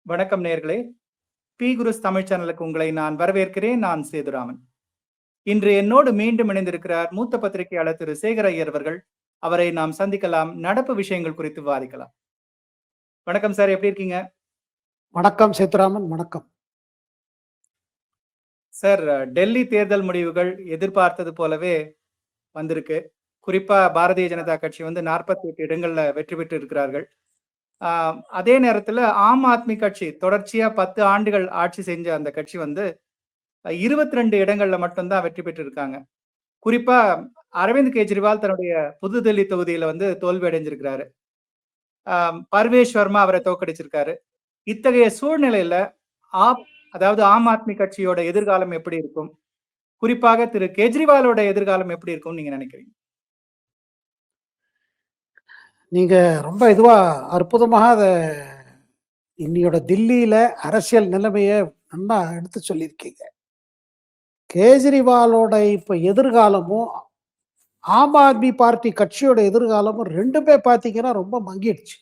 வணக்கம் நேயர்களே. பி குருஸ் தமிழ் சேனலுக்கு உங்களை நான் வரவேற்கிறேன். நான் சேதுராமன். இன்று என்னோடு மீண்டும் இணைந்திருக்கிறார் மூத்த பத்திரிகையாளர் திரு சேகர் ஐயர் அவர்கள். அவரை நாம் சந்திக்கலாம். நடப்பு விஷயங்கள் குறித்து விவாதிக்கலாம். வணக்கம் சார், எப்படி இருக்கீங்க? வணக்கம் சேதுராமன், வணக்கம் சார். டெல்லி தேர்தல் முடிவுகள் எதிர்பார்த்தது போலவே வந்திருக்கு. குறிப்பா பாரதிய ஜனதா கட்சி 48 இடங்கள்ல வெற்றி பெற்று இருக்கிறார்கள். அதே நேரத்துல ஆம் ஆத்மி கட்சி தொடர்ச்சியா 10 ஆண்டுகள் ஆட்சி செஞ்ச அந்த கட்சி 22 இடங்கள்ல மட்டும்தான் வெற்றி பெற்று இருக்காங்க. குறிப்பா அரவிந்த் கெஜ்ரிவால் தன்னுடைய புதுதில்லி தொகுதியில தோல்வி அடைஞ்சிருக்கிறாரு. பர்வேஷ் வர்மா அவரை தோற்கடிச்சிருக்காரு. இத்தகைய சூழ்நிலையில அதாவது ஆம் ஆத்மி கட்சியோட எதிர்காலம் எப்படி இருக்கும்? குறிப்பாக திரு கெஜ்ரிவாலோட எதிர்காலம் எப்படி இருக்கும் நீங்க நினைக்கிறீங்க? நீங்க ரொம்ப இதுவா அற்புதமாக அதை இன்னையோட தில்லியில அரசியல் நிலைமைய நல்லா எடுத்து சொல்லியிருக்கீங்க. கேஜ்ரிவாலோட இப்ப எதிர்காலமும் ஆம் ஆத்மி பார்ட்டி கட்சியோட எதிர்காலமும் ரெண்டுமே பார்த்தீங்கன்னா ரொம்ப மங்கிடுச்சு.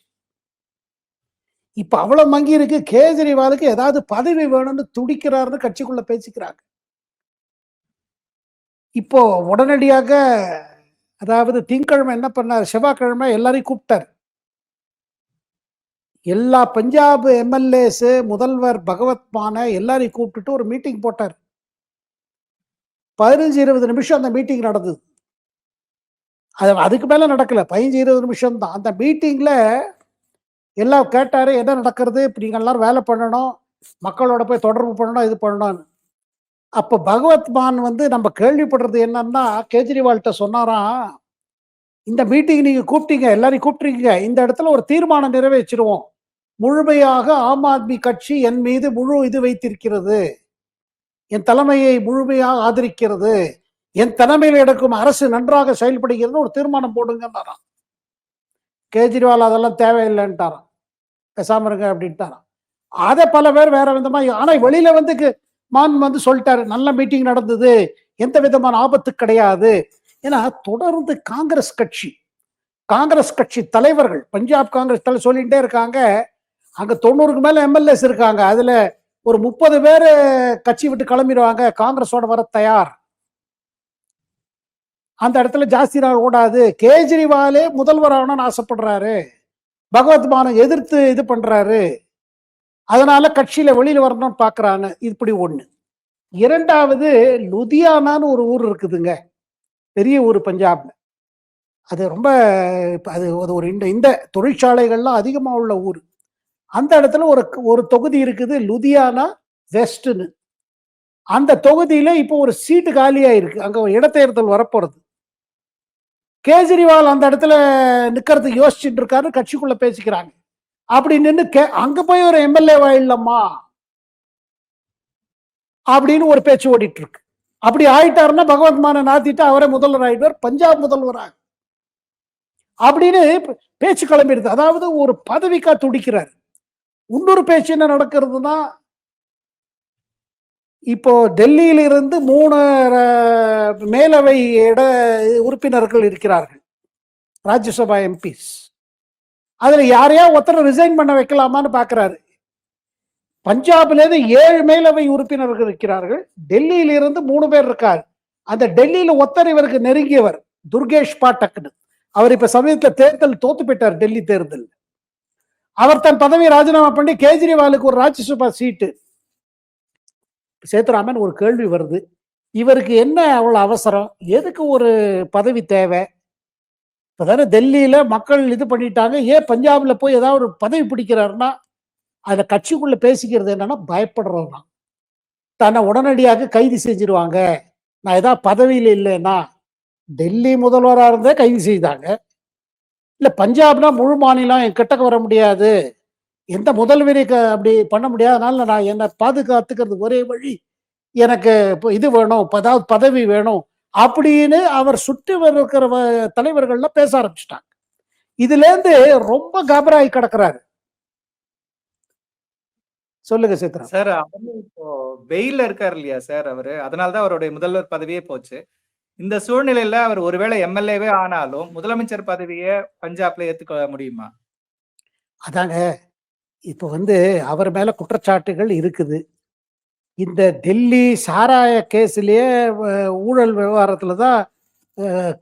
இப்ப அவ்வளவு மங்கி இருக்கு. கேஜ்ரிவாலுக்கு ஏதாவது பதவி வேணும்னு துடிக்கிறாருன்னு கட்சிக்குள்ள பேசிக்கிறாங்க. இப்போ உடனடியாக அதாவது திங்கட்கிழமை என்ன பண்ணார், செவ்வாய்க்கிழமை எல்லாரையும் கூப்பிட்டார். எல்லா பஞ்சாப் எம்எல்ஏஸ், முதல்வர் பகவத் மானை எல்லாரையும் கூப்பிட்டுட்டு ஒரு மீட்டிங் போட்டார். 15-20 நிமிஷம் அந்த மீட்டிங் நடந்தது. அதுக்கு மேல நடக்கல, 15-20 நிமிஷம் தான். அந்த மீட்டிங்ல எல்லாம் கேட்டாரு, என்ன நடக்கிறது, இப்ப நீங்க எல்லாரும் வேலை பண்ணணும், மக்களோட போய் தொடர்பு பண்ணணும், இது பண்ணணும்னு. அப்ப பகவத் மான் நம்ம கேள்விப்படுறது என்னன்னா, கேஜ்ரிவால்கிட்ட சொன்னாராம், இந்த மீட்டிங் நீங்க கூப்பிட்டீங்க, எல்லாரையும் கூப்பிட்டுருக்கீங்க, இந்த இடத்துல ஒரு தீர்மானம் நிறைவேற்றிடுவோம். முழுமையாக ஆம் ஆத்மி கட்சி என் மீது முழு இது வைத்திருக்கிறது, என் தலைமையை முழுமையாக ஆதரிக்கிறது, என் தலைமையில் எடுக்கும் அரசு நன்றாக செயல்படுகிறது, ஒரு தீர்மானம் போடுங்கன்னாராம். கேஜ்ரிவால் அதெல்லாம் தேவையில்லைன்ட்டாராம், பேசாம இருங்க அப்படின்ட்டாராம். அதை பல பேர் வேற விதமா, ஆனா வெளியில மான் சொல்லிட்டாரு, நல்ல மீட்டிங் நடந்தது, எந்த விதமான ஆபத்து கிடையாது. ஏன்னா தொடர்ந்து காங்கிரஸ் கட்சி தலைவர்கள், பஞ்சாப் காங்கிரஸ் தலைவர் சொல்லிட்டே இருக்காங்க, அங்க 90க்கு மேல எம்எல்ஏஸ் இருக்காங்க, அதுல ஒரு 30 பேர் கட்சி விட்டு கிளம்பிடுவாங்க, காங்கிரஸோட வர தயார், அந்த இடத்துல ஜாஸ்தி நாள் ஓடாது. கேஜ்ரிவாலே முதல்வர் ஆகணும்னு ஆசைப்படுறாரு, பகவத் மானை எதிர்த்து இது பண்றாரு, அதனால கட்சியில வெளியில வரணும்னு பாக்குறான்னு. இப்படி ஒண்ணு. இரண்டாவது, லுதியானான்னு ஒரு ஊர் இருக்குதுங்க, பெரிய ஊர் பஞ்சாப்ல. அது ரொம்ப அது ஒரு இந்த தொழிற்சாலைகள்லாம் அதிகமா உள்ள ஊர். அந்த இடத்துல ஒரு தொகுதி இருக்குது, லுதியானா வெஸ்ட்னு. அந்த தொகுதியில இப்போ ஒரு சீட்டு காலியா இருக்கு, அங்க இடைத்தேர்தல் வரப்போறது. கேஜ்ரிவால் அந்த இடத்துல நிக்கிறதுக்கு யோசிச்சுட்டு இருக்காரு, கட்சிக்குள்ள பேசிக்கிறாங்க. அப்படி நின்று அங்க போய் ஒரு எம்எல்ஏ வாயில்லம்மா அப்படின்னு ஒரு பேச்சு ஓடிட்டு இருக்கு. அப்படி ஆயிட்டாருன்னா பகவத் மானை நாத்திட்டு அவரே முதல்வர் ஆயிடுவார், பஞ்சாப் முதல்வராக அப்படின்னு பேச்சு கிளம்பிடுது. அதாவது ஒரு பதவிக்கா துடிக்கிறார். இன்னொரு பேச்சு என்ன நடக்கிறதுனா, இப்போ டெல்லியில இருந்து 3 மேலவை உறுப்பினர்கள் இருக்கிறார்கள், ராஜ்யசபா எம்பிஸ். அதுல யாரையா ஒருத்தரை ரிசைன் பண்ண வைக்கலாமான்னு பாக்குறாரு. பஞ்சாப்ல இருந்து 7 மேலவை உறுப்பினர்கள் இருக்கிறார்கள், டெல்லியில இருந்து 3 பேர் இருக்காரு. அந்த டெல்லியில ஒருத்தர் இவருக்கு நெருங்கியவர், துர்கேஷ் பாட்டக்னு. அவர் இப்ப சமயத்துல தேர்தல் தோத்து போயிட்டார், டெல்லி தேர்தல். அவர் தன் பதவியை ராஜினாமா பண்ணி கேஜ்ரிவாலுக்கு ஒரு ராஜ்யசபா சீட்டு. சேதுராமன், ஒரு கேள்வி வருது, இவருக்கு என்ன அவ்வளவு அவசரம், எதுக்கு ஒரு பதவி தேவை? இப்பதானே டெல்லியில மக்கள் இது பண்ணிட்டாங்க, ஏன் பஞ்சாப்ல போய் ஏதாவது ஒரு பதவி பிடிக்கிறாருன்னா, அந்த கட்சிக்குள்ள பேசிக்கிறது என்னன்னா, பயப்படுறதுனா தன்னை உடனடியாக கைது செஞ்சிருவாங்க, நான் ஏதாவது பதவியில் இல்லைன்னா. டெல்லி முதல்வராக இருந்தே கைது செய்தாங்க, இல்ல பஞ்சாப்னா முழு மாநிலம் என் கிட்டக்கு வர முடியாது, எந்த முதல்வரை அப்படி பண்ண முடியாது, அதனால நான் என்னை பாதுகாத்துக்கிறது ஒரே வழி, எனக்கு இது வேணும், அதாவது பதவி வேணும் அப்படின்னு அவர் சுற்றி இருக்கிற தலைவர்கள்லாம் பேச ஆரம்பிச்சிட்டாங்க. இதுல இருந்து ரொம்ப கபராய் கிடக்குறாரு. சொல்லுங்க சித்ரா சார். இப்போ வெயில்ல இருக்காரு இல்லையா சார் அவரு, அதனாலதான் அவருடைய முதல்வர் பதவியே போச்சு. இந்த சூழ்நிலையில அவர் ஒருவேளை எம்எல்ஏவே ஆனாலும் முதலமைச்சர் பதவியை பஞ்சாப்ல ஏத்துக்க முடியுமா? அதாங்க, இப்ப வந்து அவர் மேல குற்றச்சாட்டுகள் இருக்குது. இந்த டெல்லி சாராய கேஸ்லயே ஊழல் விவகாரத்துல தான்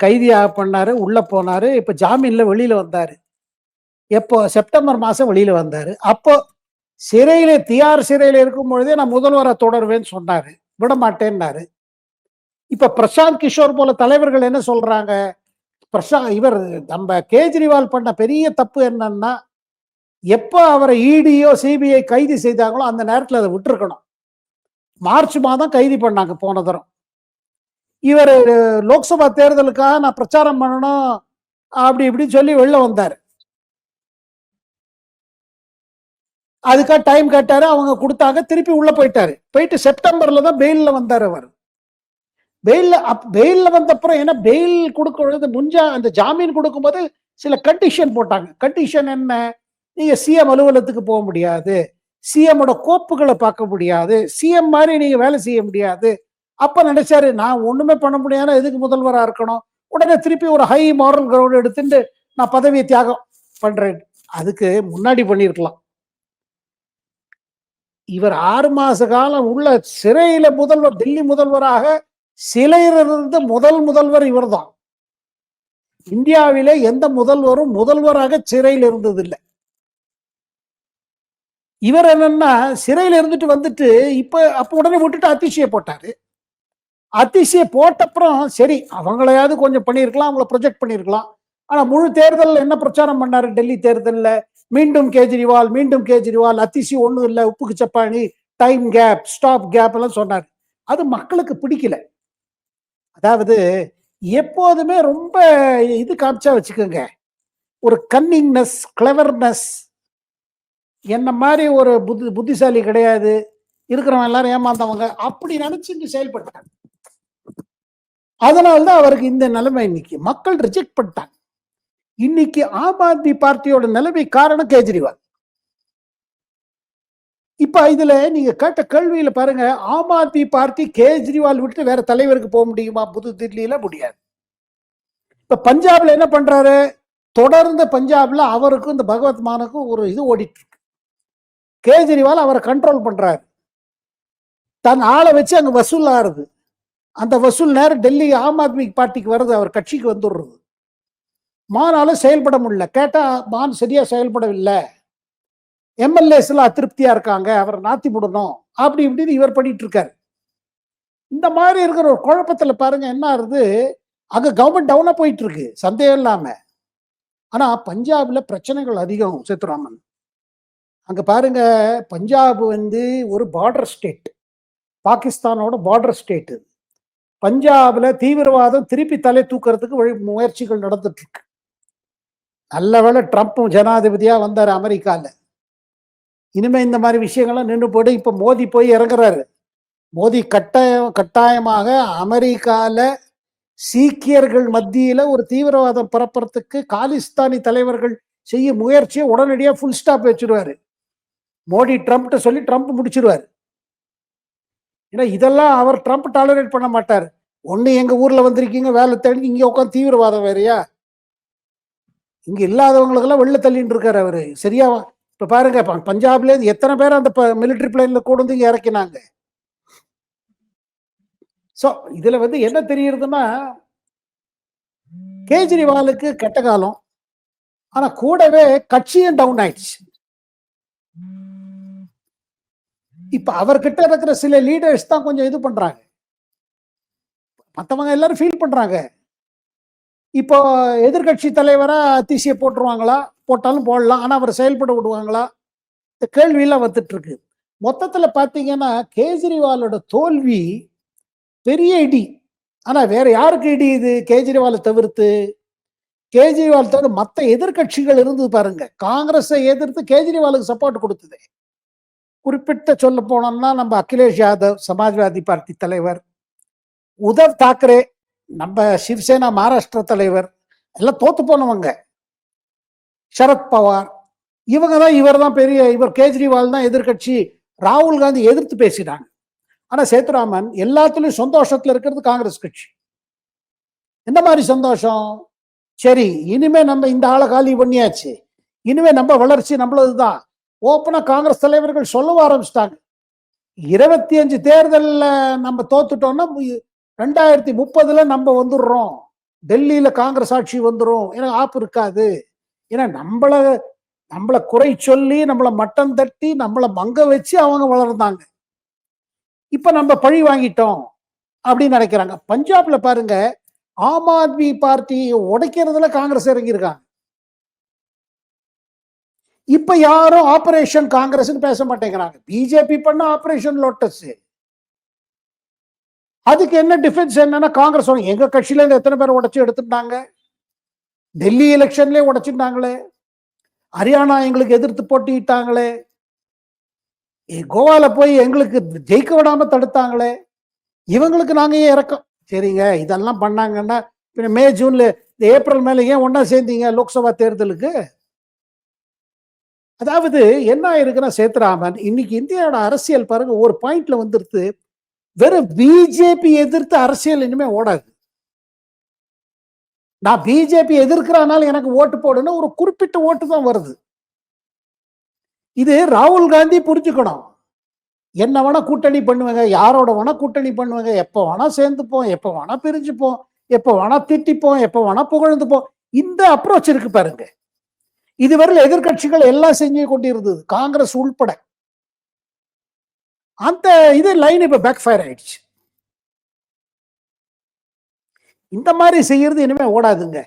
கைதியா பண்ணாரு, உள்ள போனாரு. இப்ப ஜாமீன்ல வெளியில வந்தாரு. எப்போ? செப்டம்பர் மாசம் வெளியில வந்தாரு. அப்போ சிறையில தியார் சிறையில இருக்கும் பொழுதே நான் முதல்வரா தொடருவேன்னு சொன்னாரு. விடமாட்டேன்னாரு. இப்ப பிரசாந்த் கிஷோர் போல தலைவர்கள் என்ன சொல்றாங்க? இவர் நம்ம கேஜ்ரிவால் பண்ண பெரிய தப்பு என்னன்னா, எப்ப அவரை இடியோ, சிபிஐ கைது செய்தாங்களோ அந்த நேரத்துல அத விட்டுருக்கணும். மார்ச் மாதம் கைது பண்ணாங்க போன தரம். இவரு லோக்சபா தேர்தலுக்காக நான் பிரச்சாரம் பண்ணணும் அப்படி இப்படின்னு சொல்லி வெளில வந்தாரு. அதுக்காக டைம் கேட்டாரு, அவங்க கொடுத்தாங்க, திருப்பி உள்ள போயிட்டாரு. போயிட்டு செப்டம்பர்ல தான் பெயில்ல வந்தாரு அவர். பெயில்ல வந்த அப்புறம் ஏன்னா பெயில் கொடுக்கறது அந்த ஜாமீன் கொடுக்கும்போது சில கண்டிஷன் போட்டாங்க. கண்டிஷன் என்ன? நீங்க சிஎம் அலுவலகத்துக்கு போக முடியாது, சிஎம்மோட கோப்புகளை பார்க்க முடியாது, சிஎம் மாதிரி நீங்க வேலை செய்ய முடியாது. அப்ப நினைச்சாரு, நான் ஒண்ணுமே பண்ண முடியாத எதுக்கு முதல்வரா இருக்கணும்? உடனே திருப்பி ஒரு ஹை மாரல் கிரவுண்ட் எடுத்துட்டு நான் பதவியை தியாகம் பண்றேன். அதுக்கு முன்னாடி பண்ணிருக்கலாம். இவர் 6 மாச காலம் உள்ள சிறையில முதல்வர், டெல்லி முதல்வராக சிலையிலிருந்து முதல்வர் இவர்தான். இந்தியாவிலே எந்த முதல்வரும் முதல்வராக சிறையில் இருந்ததில்லை. இவர் என்னன்னா சிறையில இருந்துட்டு வந்துட்டு அப்ப உடனே விட்டுட்டு அதிசய போட்டாரு. அதிசய போட்டப்புறம் சரி அவங்களையாவது கொஞ்சம் பண்ணியிருக்கலாம், அவங்கள ப்ரொஜெக்ட் பண்ணியிருக்கலாம். ஆனா முழு தேர்தல் என்ன பிரச்சாரம் பண்ணாரு? டெல்லி தேர்தல்ல மீண்டும் கேஜ்ரிவால், அதிசி ஒண்ணும் இல்லை, உப்புக்கு சப்பானி, டைம் கேப், ஸ்டாப் கேப் எல்லாம் சொன்னார். அது மக்களுக்கு பிடிக்கல. அதாவது எப்போதுமே ரொம்ப இது காமிச்சா வச்சுக்கோங்க, ஒரு கன்னிங்னஸ், கிளவர்னஸ், என்ன மாதிரி ஒரு புத்திசாலி கிடையாது, இருக்கிறவங்க எல்லாரும் ஏமாந்தவங்க அப்படி நினைச்சு செயல்பட்டாங்க. அதனால்தான் அவருக்கு இந்த நிலைமை. இன்னைக்கு மக்கள் ரிஜெக்ட் பண்ணிட்டாங்க. இன்னைக்கு ஆம் ஆத்மி பார்ட்டியோட நிலைமை காரணம் கேஜ்ரிவால். இப்ப இதுல நீங்க கேட்ட கேள்வியில பாருங்க, ஆம் ஆத்மி பார்ட்டி கேஜ்ரிவால் விட்டு வேற தலைவருக்கு போக முடியுமா? புது தில்லியில முடியாது. இப்ப பஞ்சாப்ல என்ன பண்றாரு? தொடர்ந்து பஞ்சாப்ல அவருக்கும் இந்த பகவத் மானுக்கும் ஒரு இது ஓடிட்டு இருக்கு. கேஜ்ரிவால் அவரை கண்ட்ரோல் பண்றாரு. தன் ஆளை வச்சு அங்க வசூல் ஆறுது. அந்த வசூல் நேரம் டெல்லி ஆம் ஆத்மி பார்ட்டிக்கு வருது, அவர் கட்சிக்கு வந்துடுறது. மானாலும் செயல்பட முடியல. கேட்டா மான் சரியா செயல்படவில்லை, எம்எல்ஏஸ் எல்லாம் அதிருப்தியா இருக்காங்க, அவரை நாத்தி விடணும் அப்படி இப்படின்னு இவர் பண்ணிட்டு இருக்காரு. இந்த மாதிரி இருக்கிற ஒரு குழப்பத்துல பாருங்க என்ன ஆகுது, அங்க கவர்மெண்ட் டவுனா போயிட்டு இருக்கு, சந்தேகம் இல்லாம. ஆனா பஞ்சாப்ல பிரச்சனைகள் அதிகம். சேத்துராமன், அங்க பாருங்க, பஞ்சாப் வந்து ஒரு பார்டர் ஸ்டேட், பாகிஸ்தானோட பார்டர் ஸ்டேட். பஞ்சாப்ல தீவிரவாதம் திருப்பி தலை தூக்கிறதுக்கு முயற்சிகள் நடந்துட்டு இருக்கு. நல்ல வேளை ட்ரம்ப் ஜனாதிபதியா வந்தாரு அமெரிக்கால. இனிமே இந்த மாதிரி விஷயங்கள்லாம் நின்று போயிட்டு இப்ப மோடி போய் இறங்குறாரு. மோடி கட்டாயமாக அமெரிக்கால சீக்கியர்கள் மத்தியில ஒரு தீவிரவாதம் பரப்புறதுக்கு காலிஸ்தானி தலைவர்கள் செய்ய முயற்சியை உடனடியாக ஃபுல் ஸ்டாப் வச்சிருவாரு. மோடி ட்ரம்ப்ட சொல்லி ட்ரம்ப் முடிச்சிருவாரு. ஏன்னா இதெல்லாம் அவர் ட்ரம்ப் டாலரேட் பண்ண மாட்டார். ஒண்ணு எங்க ஊர்ல வந்திருக்கீங்க வேலை தேடி, இங்க உட்காந்து தீவிரவாதம் வேறையா? இங்க இல்லாதவங்களுக்கெல்லாம் வெளில தள்ளிட்டு இருக்காரு அவரு. சரியா? இப்ப பாருங்க, பஞ்சாப்ல எத்தனை பேர் அந்த மிலிட்டரி பிளேன்ல கூட வந்து இங்க இறக்கினாங்க. சோ இதுல வந்து என்ன தெரியுதுன்னா, கேஜ்ரிவாலுக்கு கெட்ட காலம். ஆனா கூடவே கட்சியும் டவுன் ஆயிடுச்சு. இப்ப அவர்கிட்ட இருக்கிற சில லீடர்ஸ் தான் கொஞ்சம் இது பண்றாங்க, மற்றவங்க எல்லாரும் ஃபீல் பண்றாங்க. இப்போ எதிர்கட்சி தலைவரா அதிசய போட்டுருவாங்களா? போட்டாலும் போடலாம், ஆனா அவர் செயல்பட விடுவாங்களா? இந்த கேள்வியெல்லாம் வந்துட்டு இருக்கு. மொத்தத்துல பாத்தீங்கன்னா கேஜ்ரிவாலோட தோல்வி பெரிய இடி. ஆனா வேற யாருக்கு இடி இது? கேஜ்ரிவாலை தவிர்த்து, கேஜ்ரிவால் தவிர மற்ற எதிர்கட்சிகள் இருந்து பாருங்க, காங்கிரஸை எதிர்த்து கேஜ்ரிவாலுக்கு சப்போர்ட் கொடுத்தது. குறிப்பிட்ட சொல்ல போனோம்னா நம்ம அகிலேஷ் யாதவ், சமாஜ்வாதி பார்ட்டி தலைவர், உத்தவ் தாக்கரே, நம்ம சிவசேனா மகாராஷ்டிரா தலைவர், எல்லாம் தோத்து போனவங்க. சரத் பவார், இவங்க தான், இவர் கேஜ்ரிவால் தான் எதிர்கட்சி. ராகுல் காந்தி எதிர்த்து பேசினாங்க. ஆனா சேத்துராமன், எல்லாத்துலயும் சந்தோஷத்துல இருக்கிறது காங்கிரஸ் கட்சி. எந்த மாதிரி சந்தோஷம்? சரி, இனிமே நம்ம இந்த ஆளை காலி பண்ணியாச்சு, இனிமே நம்ம வளர்ச்சி நம்மளதுதான், ஓப்பனா காங்கிரஸ் தலைவர்கள் சொல்லவும் ஆரம்பிச்சிட்டாங்க. 25 தேர்தல்ல நம்ம தோத்துட்டோம்னா 2030 நம்ம வந்துடுறோம், டெல்லியில காங்கிரஸ் ஆட்சி வந்துரும், ஏன்னா ஆப்பு இருக்காது. ஏன்னா நம்மள குறை சொல்லி, நம்மள மட்டம் தட்டி, நம்மள மங்க வச்சு அவங்க வளர்ந்தாங்க. இப்ப நம்ம பழி வாங்கிட்டோம் அப்படின்னு நினைக்கிறாங்க. பஞ்சாப்ல பாருங்க, ஆம் ஆத்மி பார்ட்டி உடைக்கிறதுல காங்கிரஸ் இறங்கியிருக்காங்க. இப்ப யாரும் ஆபரேஷன் காங்கிரஸ் பேச மாட்டேங்கிறாங்க. பிஜேபி பண்ண ஆபரேஷன் லோட்டஸ். அதுக்கு என்ன டிஃபென்ஸ் என்னன்னா, காங்கிரஸ் எங்க கட்சியில இருந்து எத்தனை பேர் உடைச்சு எடுத்துட்டாங்க, டெல்லி எலெக்ஷன்லயே உடைச்சிட்டாங்களே, ஹரியானா எங்களுக்கு எதிர்த்து போட்டிட்டாங்களே, கோவால போய் எங்களுக்கு ஜெயிக்க விடாம தடுத்தாங்களே, இவங்களுக்கு நாங்க ஏன் இறக்கம்? சரிங்க, இதெல்லாம் பண்ணாங்கன்னா மே ஜூன்ல ஏப்ரல் மேல ஏன் ஒன்னா சேர்ந்தீங்க லோக்சபா தேர்தலுக்கு? அதாவது என்ன ஆயிருக்குன்னா சேத்துராமன், இன்னைக்கு இந்தியாவோட அரசியல் பாருங்க ஒரு பாயிண்ட்ல வந்துருது, வெறும் பிஜேபி எதிர்த்து அரசியல் இனிமே ஓடாது. நான் பிஜேபி எதிர்க்கிறனால எனக்கு ஓட்டு போடணும், ஒரு குறிப்பிட்ட ஓட்டு தான் வருது. இது ராகுல் காந்தி புரிஞ்சுக்கணும். என்ன வேணா கூட்டணி பண்ணுவாங்க, யாரோட வேணா கூட்டணி பண்ணுவாங்க, எப்ப வேணா சேர்ந்துப்போம், எப்ப வேணா பிரிஞ்சுப்போம், எப்ப வேணா திட்டிப்போம், எப்ப வேணா புகழ்ந்துப்போம். இந்த அப்ரோச் இருக்கு பாருங்க. இதுவரையில் எதிர்கட்சிகள் எல்லாம் செஞ்சு கொண்டிருந்தது, காங்கிரஸ் உள்பட. அந்த இது லைன் இப்ப பேக் ஃபயர் ஆயிடுச்சு. இந்த மாதிரி செய்யறது இனிமே ஓடாதுங்க.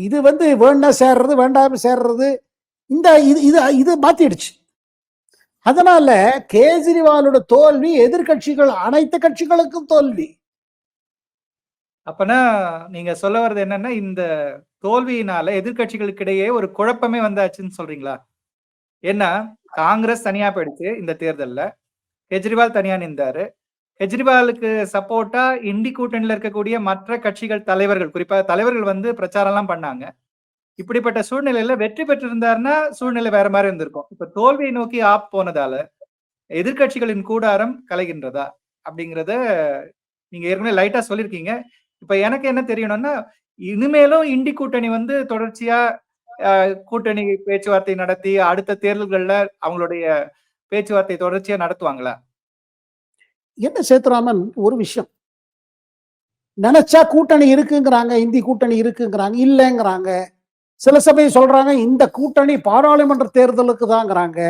இது வேணா சேர்றது, வேண்டாம சேர்றது, இந்த இது மாத்திடுச்சு. அதனால கேஜ்ரிவாலோட தோல்வி எதிர்கட்சிகள் அனைத்து கட்சிகளுக்கும் தோல்வி. அப்பனா நீங்க சொல்ல வர்றது என்னன்னா, இந்த தோல்வியினால எதிர்கட்சிகளுக்கு இடையே ஒரு குழப்பமே வந்தாச்சுன்னு சொல்றீங்களா? ஏன்னா காங்கிரஸ் தனியா போயிடுச்சு இந்த தேர்தல்ல, கெஜ்ரிவால் தனியா நின்றாரு. கெஜ்ரிவாலுக்கு சப்போர்ட்டா இண்டி கூட்டணியில இருக்கக்கூடிய மற்ற கட்சிகள் தலைவர்கள், குறிப்பாக தலைவர்கள் பிரச்சாரம் எல்லாம் பண்ணாங்க. இப்படிப்பட்ட சூழ்நிலையில வெற்றி பெற்றிருந்தாருன்னா சூழ்நிலை வேற மாதிரி இருந்திருக்கும். இப்ப தோல்வியை நோக்கி ஆப் போனதால எதிர்கட்சிகளின் கூடாரம் கலைகின்றதா அப்படிங்கறத நீங்க ஏற்கனவே லைட்டா சொல்லிருக்கீங்க. இப்ப எனக்கு என்ன தெரியணும்னா, இனிமேலும் இண்டி கூட்டணி தொடர்ச்சியா கூட்டணி பேச்சுவார்த்தை நடத்தி அடுத்த தேர்தல்கள்ல அவங்களுடைய பேச்சுவார்த்தை தொடர்ச்சியா நடத்துவாங்களா? என்ன சேத்துராமன், ஒரு விஷயம் நினைச்சா கூட்டணி இருக்குங்கிறாங்க, இந்தி கூட்டணி இருக்குங்கிறாங்க, இல்லைங்கிறாங்க. சில சமயம் சொல்றாங்க இந்த கூட்டணி பாராளுமன்ற தேர்தலுக்கு தாங்கிறாங்க.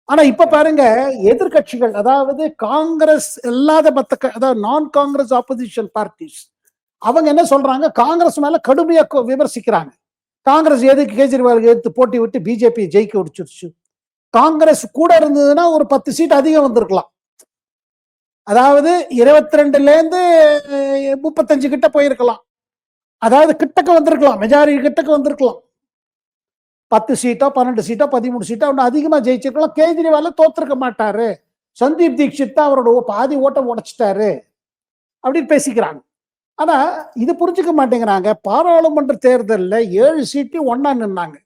ஆனா இப்ப பாருங்க, எதிர்கட்சிகள், அதாவது காங்கிரஸ் இல்லாத அதாவது நான் காங்கிரஸ் ஆப்போசிஷன் பார்ட்டிஸ், அவங்க என்ன சொல்றாங்க, காங்கிரஸ் மேல கடுமையா விமர்சிக்கிறாங்க. காங்கிரஸ் எதுக்கு கேஜ்ரிவால் எடுத்து போட்டி விட்டு பிஜேபி ஜெயிக்க விடுச்சிருச்சு, காங்கிரஸ் கூட இருந்ததுன்னா ஒரு 10 சீட் அதிகம் வந்திருக்கலாம். அதாவது 22ல இருந்து 35 கிட்ட போயிருக்கலாம். அதாவது கிட்டக்க வந்திருக்கலாம், மெஜாரிட்டி கிட்டக்க வந்திருக்கலாம். 10 சீட்டோ 12 சீட்டோ 13 சீட்டோ ஒன்னும் அதிகமா ஜெயிச்சிருக்கலாம். கேஜ்ரிவால தோத்திருக்க மாட்டாரு, சந்தீப் தீக்ஷித் தான் அவரோட பாதி ஓட்டம் உடைச்சிட்டாரு அப்படின்னு பேசிக்கிறாங்க. ஆனா இது புரிஞ்சுக்க மாட்டேங்கிறாங்க. பாராளுமன்ற தேர்தலில் 7 சீட்லையும் ஒன்னா நின்னாங்க.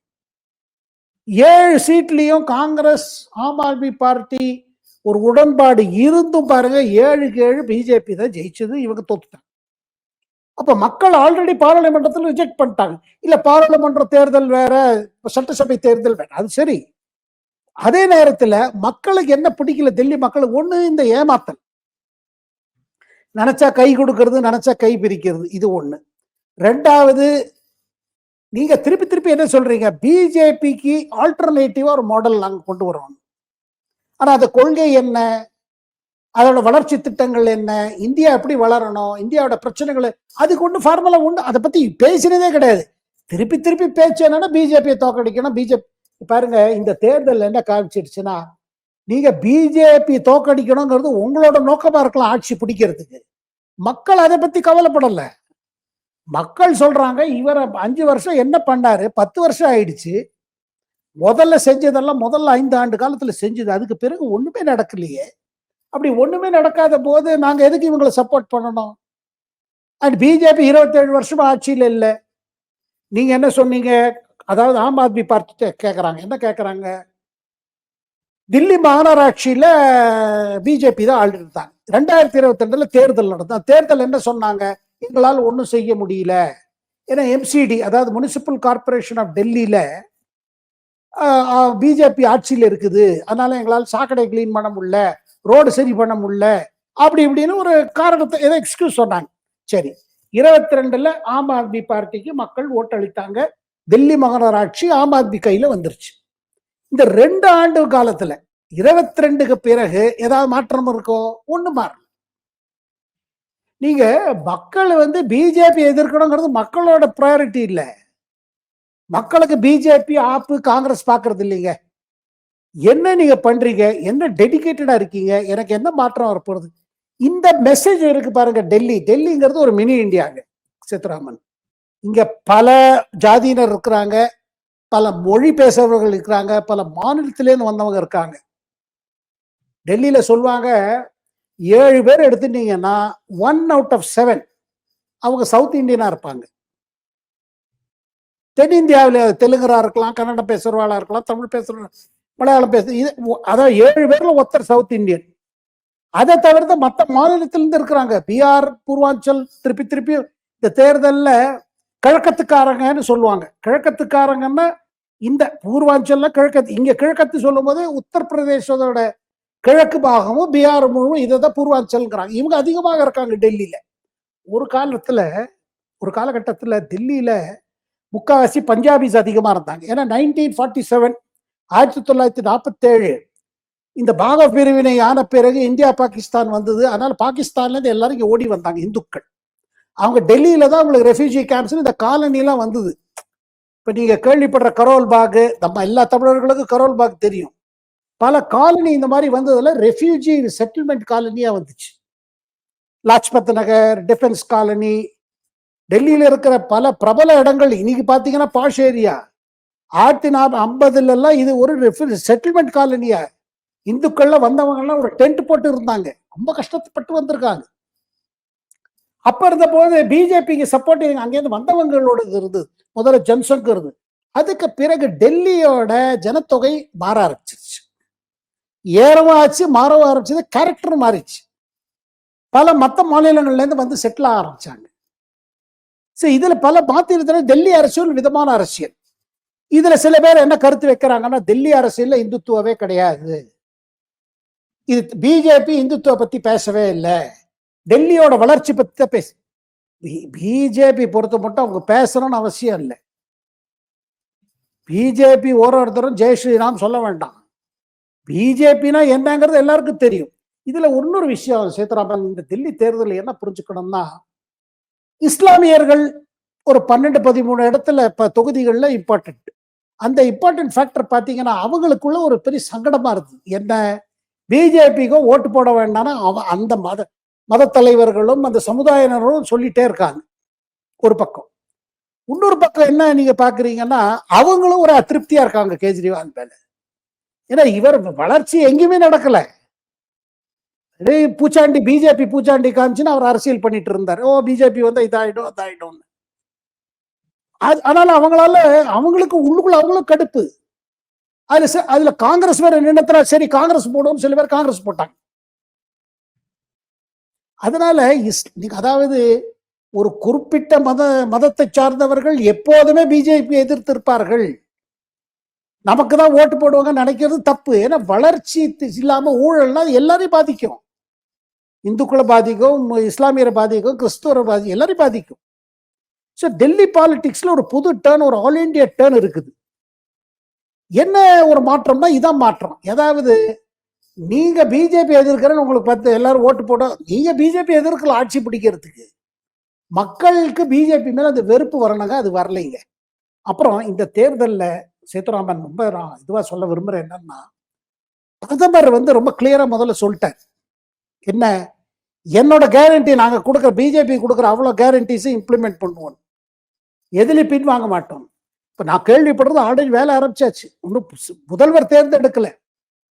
7 சீட்லயும் காங்கிரஸ் ஆம் ஆத்மி பார்ட்டி ஒரு உடன்பாடு இருந்தும் பாருங்க 7க்கு 7 பிஜேபி தான் ஜெயிச்சது, இவங்க தோத்துட்டாங்க. அப்ப மக்கள் ஆல்ரெடி பாராளுமன்றத்தில் ரிஜெக்ட் பண்ணிட்டாங்க. இல்ல பாராளுமன்ற தேர்தல் வேற, சட்டசபை தேர்தல் வேற, அது சரி. அதே நேரத்தில் மக்களுக்கு என்ன பிடிக்கல, டெல்லி மக்களுக்கு ஒண்ணு இந்த ஏமாத்தல், நினைச்சா கை கொடுக்கிறது, நினைச்சா கை பிரிக்கிறது, இது ஒண்ணு. ரெண்டாவது, நீங்க திருப்பி திருப்பி என்ன சொல்றீங்க, பிஜேபிக்கு ஆல்டர்னேட்டிவா ஒரு மாடல் நாங்க கொண்டு வரோம். ஆனா அந்த கொள்கை என்ன, அதோட வளர்ச்சி திட்டங்கள் என்ன, இந்தியா எப்படி வளரணும், இந்தியாவோட பிரச்சனைகள், அதுக்கு ஒன்று ஃபார்முலா உண்டு, அதை பத்தி பேசினதே கிடையாது. திருப்பி திருப்பி பேச்சு என்னன்னா பிஜேபியை தோக்கடிக்கணும். பிஜேபி பாருங்க, இந்த தேர்தல் என்ன காமிச்சிடுச்சுன்னா, நீங்க பிஜேபி தோக்கடிக்கணுங்கிறது உங்களோட நோக்கமா இருக்கலாம் ஆட்சி பிடிக்கிறதுக்கு, மக்கள் அதை பத்தி கவலைப்படல. மக்கள் சொல்றாங்க, இவர் 5 வருஷம் என்ன பண்ணாரு, 10 வருஷம் ஆயிடுச்சு, முதல்ல செஞ்சதெல்லாம் முதல்ல 5 ஆண்டு காலத்துல செஞ்சது, அதுக்கு பிறகு ஒண்ணுமே நடக்கலையே. அப்படி ஒண்ணுமே நடக்காத போது நாங்க எதுக்கு இவங்களை சப்போர்ட் பண்ணணும்? அண்ட் பிஜேபி 27 வருஷமா ஆட்சியில் இல்லை. நீங்க என்ன சொன்னீங்க, அதாவது ஆம் ஆத்மி பார்ட்டி கேட்கறாங்க, என்ன கேட்கறாங்க, தில்லி மாநகராட்சியில பிஜேபி தான் ஆள் இருந்தாங்க. 2022 தேர்தல் நடந்தா, தேர்தல் என்ன சொன்னாங்க, எங்களால் ஒன்றும் செய்ய முடியல. ஏன்னா எம்சிடி, அதாவது முனிசிபல் கார்பரேஷன் ஆஃப் டெல்லியில பிஜேபி ஆட்சியில் இருக்குது, அதனால எங்களால் சாக்கடை கிளீன் பண்ண முடியல, ரோடு சரி பண்ண முடியல, அப்படி இப்படின்னு ஒரு காரணத்தை ஏதோ எக்ஸ்கியூஸ் சொன்னாங்க. சரி, 22ல ஆம் ஆத்மி பார்ட்டிக்கு மக்கள் ஓட்டளித்தாங்க. டெல்லி மாநகராட்சி ஆம் ஆத்மி கையில வந்துருச்சு. இந்த 2 ஆண்டு காலத்துல 22க்கு பிறகு ஏதாவது மாற்றம் இருக்கோ? ஒண்ணு மாறல. நீங்க மக்கள் பிஜேபி எதிர்க்கணுங்கிறது மக்களோட ப்ரையாரிட்டி இல்ல. மக்களுக்கு பிஜேபி, ஆப், காங்கிரஸ் பாக்குறது இல்லைங்க. என்ன நீங்க பண்றீங்க, என்ன டெடிகேட்டடா இருக்கீங்க, எனக்கு என்ன மாற்றம் வரப்போறது, இந்த மெசேஜ் இருக்கு பாருங்க. டெல்லிங்கிறது ஒரு மினி இந்தியாங்க சேத்துராமன். இங்க பல ஜாதியினர் இருக்கிறாங்க, பல மொழி பேசுறவர்கள் இருக்கிறாங்க, பல மாநிலத்திலேருந்து வந்தவங்க இருக்காங்க. டெல்லியில சொல்லுவாங்க, 7 பேர் எடுத்துட்டீங்கன்னா 1 அவுட் ஆஃப் 7 அவங்க சவுத் இந்தியனா இருப்பாங்க. தென்னிந்தியாவில் தெலுங்கரா இருக்கலாம், கன்னடம் பேசுறவாளா இருக்கலாம், தமிழ் பேசுற, மலையாளம் பேச, அதாவது 7 பேர்ல ஒருத்தர் சவுத் இந்தியன். அதை தவிர்த்து மற்ற மாநிலத்திலிருந்து இருக்கிறாங்க. பீகார், பூர்வாஞ்சல், திருப்பி இந்த தேர்தல்ல கிழக்கத்துக்காரங்கன்னு சொல்லுவாங்க. கிழக்கத்துக்காரங்கன்னா இந்த பூர்வாஞ்சல்ல கிழக்கத்து, இங்க கிழக்கத்து சொல்லும் போது உத்தரப்பிரதேசத்தோட கிழக்கு பாகமும் பீகார் முழுவதும் இதை தான் பூர்வாஞ்சல்ங்கிறாங்க. இவங்க அதிகமாக இருக்காங்க டெல்லியில. ஒரு காலகட்டத்தில் டெல்லியில முக்காவாசி பஞ்சாபிஸ் அதிகமா இருந்தாங்க. ஏன்னா 1947 1947 இந்த பாக பிரிவினை ஆன பிறகு இந்தியா பாகிஸ்தான் வந்தது. அதனால பாகிஸ்தான்ல இருந்து எல்லாரும் இங்க ஓடி வந்தாங்க இந்துக்கள். அவங்க டெல்லியில தான் அவங்களுக்கு ரெஃப்யூஜி கேம்ப்ஸ், இந்த காலனி எல்லாம் வந்தது. இப்ப நீங்க கேள்விப்படுற கரோல் பாக், நம்ம எல்லா தமிழர்களுக்கும் கரோல் பாக் தெரியும். பல காலனி இந்த மாதிரி வந்ததுல ரெஃப்யூஜி செட்டில்மெண்ட் காலனியா வந்துச்சு. லாஜ்பத் நகர், டிஃபென்ஸ் காலனி, டெல்லியில இருக்கிற பல பிரபல இடங்கள் இன்னைக்கு பாத்தீங்கன்னா பாஷ் ஏரியா. 1950 எல்லாம் இது ஒரு செட்டில்மெண்ட் காலனியா. இந்துக்கள்ல வந்தவங்க எல்லாம் ஒரு டென்ட் போட்டு இருந்தாங்க. ரொம்ப கஷ்டப்பட்டு வந்திருக்காங்க. அப்ப இருந்த போது பிஜேபிக்கு சப்போர்ட் அங்கேருந்து வந்தவங்களோட இருந்தது. முதல்ல ஜனசங்க் இருந்தது. அதுக்கு பிறகு டெல்லியோட ஜனத்தொகை மாற ஆரம்பிச்சிருச்சு. ஏறவும் ஆச்சு, மாறவும் ஆரம்பிச்சது, கேரக்டர் மாறிச்சு. பல மற்ற மாநிலங்கள்ல இருந்து செட்டில் ஆரம்பிச்சாங்க. இதுல பல மாத்திரத்துல டெல்லி அரசியல் விதமான அரசியல். இதுல சில பேர் என்ன கருத்து வைக்கிறாங்கன்னா, டெல்லி அரசியல்ல இந்துத்துவவே கிடையாது, இது பிஜேபி இந்துத்துவ பத்தி பேசவே இல்லை, டெல்லியோட வளர்ச்சி பத்தி தான் பேச. பிஜேபி பொறுத்த மட்டும் அவங்க பேசணும்னு அவசியம் இல்லை. பிஜேபி ஒருத்தரும் ஜெய் ஸ்ரீராம் சொல்ல வேண்டாம். பிஜேபினா என்னங்கிறது எல்லாருக்கும் தெரியும். இதுல இன்னொரு விஷயம் சேத்துராமன், இந்த டெல்லி தேர்தலில் என்ன புரிஞ்சுக்கணும்னா, இஸ்லாமியர்கள் ஒரு 12-13 இடத்துல தொகுதிகள்ல இம்பார்ட்டன்ட். அந்த இம்பார்ட்டன்ட் ஃபேக்டர் பாத்தீங்கன்னா அவங்களுக்குள்ள ஒரு பெரிய சங்கடமா இருக்கு. என்ன, பிஜேபிக்கும் ஓட்டு போட வேண்டாம்னா அந்த மத தலைவர்களும் அந்த சமுதாயினரும் சொல்லிட்டே இருக்காங்க ஒரு பக்கம். இன்னொரு பக்கம் என்ன நீங்க பாக்குறீங்கன்னா, அவங்களும் ஒரு அதிருப்தியா இருக்காங்க கேஜ்ரிவால் மேல. ஏன்னா இவர் வளர்ச்சி எங்கேயுமே நடக்கல. பூச்சாண்டி, பிஜேபி பூச்சாண்டி காமிச்சுன்னு அவர் அரசியல் பண்ணிட்டு இருந்தார். பிஜேபி இதாயிடும் அதாயிடும். அதனால அவங்களுக்கு உள்ளுக்குள்ள அவங்களும் கடுப்பு. அதுல காங்கிரஸ் வேற நினைத்தா, சரி காங்கிரஸ் போடும், சில பேர் காங்கிரஸ் போட்டாங்க. அதனால அதாவது ஒரு குறிப்பிட்ட மதத்தை சார்ந்தவர்கள் எப்போதுமே பிஜேபி எதிர்த்து இருப்பார்கள். நமக்கு தான் ஓட்டு போடுவாங்க நினைக்கிறது தப்பு. ஏன்னா வளர்ச்சி இல்லாம ஊழல்னா எல்லாரையும் பாதிக்கும். இந்துக்களை பாதிக்கும், இஸ்லாமியரை பாதிக்கும், கிறிஸ்துவரை பாதிக்கும், எல்லாரையும் பாதிக்கும். ஸோ டெல்லி பாலிடிக்ஸ்ல ஒரு புது டேர்ன், ஒரு ஆல் இண்டியா டேர்ன் இருக்குது. என்ன ஒரு மாற்றம்னா இதான் மாற்றம். ஏதாவது நீங்க பிஜேபி எதிர்க்கிறேன்னு உங்களுக்கு எல்லாரும் ஓட்டு போட, நீங்க பிஜேபி எதிர்க்கல ஆட்சி பிடிக்கிறதுக்கு. மக்களுக்கு பிஜேபி மேல அந்த வெறுப்பு வரணுங்க, அது வரலைங்க. அப்புறம் இந்த தேர்தலில் சேத்துராமன் ரொம்ப இதுவா சொல்ல விரும்புறேன் என்னன்னா, பிரதமர் ரொம்ப கிளியரா முதல்ல சொல்லிட்டார். என்ன, என்னோட கேரண்டி நாங்க கொடுக்குற, பிஜேபி கொடுக்குற அவ்வளோ கேரண்டிஸும் இம்ப்ளிமெண்ட் பண்ணுவோம், எதுலையும் பின் வாங்க மாட்டோம். இப்ப நான் கேள்விப்படுறது ஆல்ரெடி வேலை ஆரம்பிச்சாச்சு. இன்னும் முதல்வர் தேர்ந்தெடுக்கல.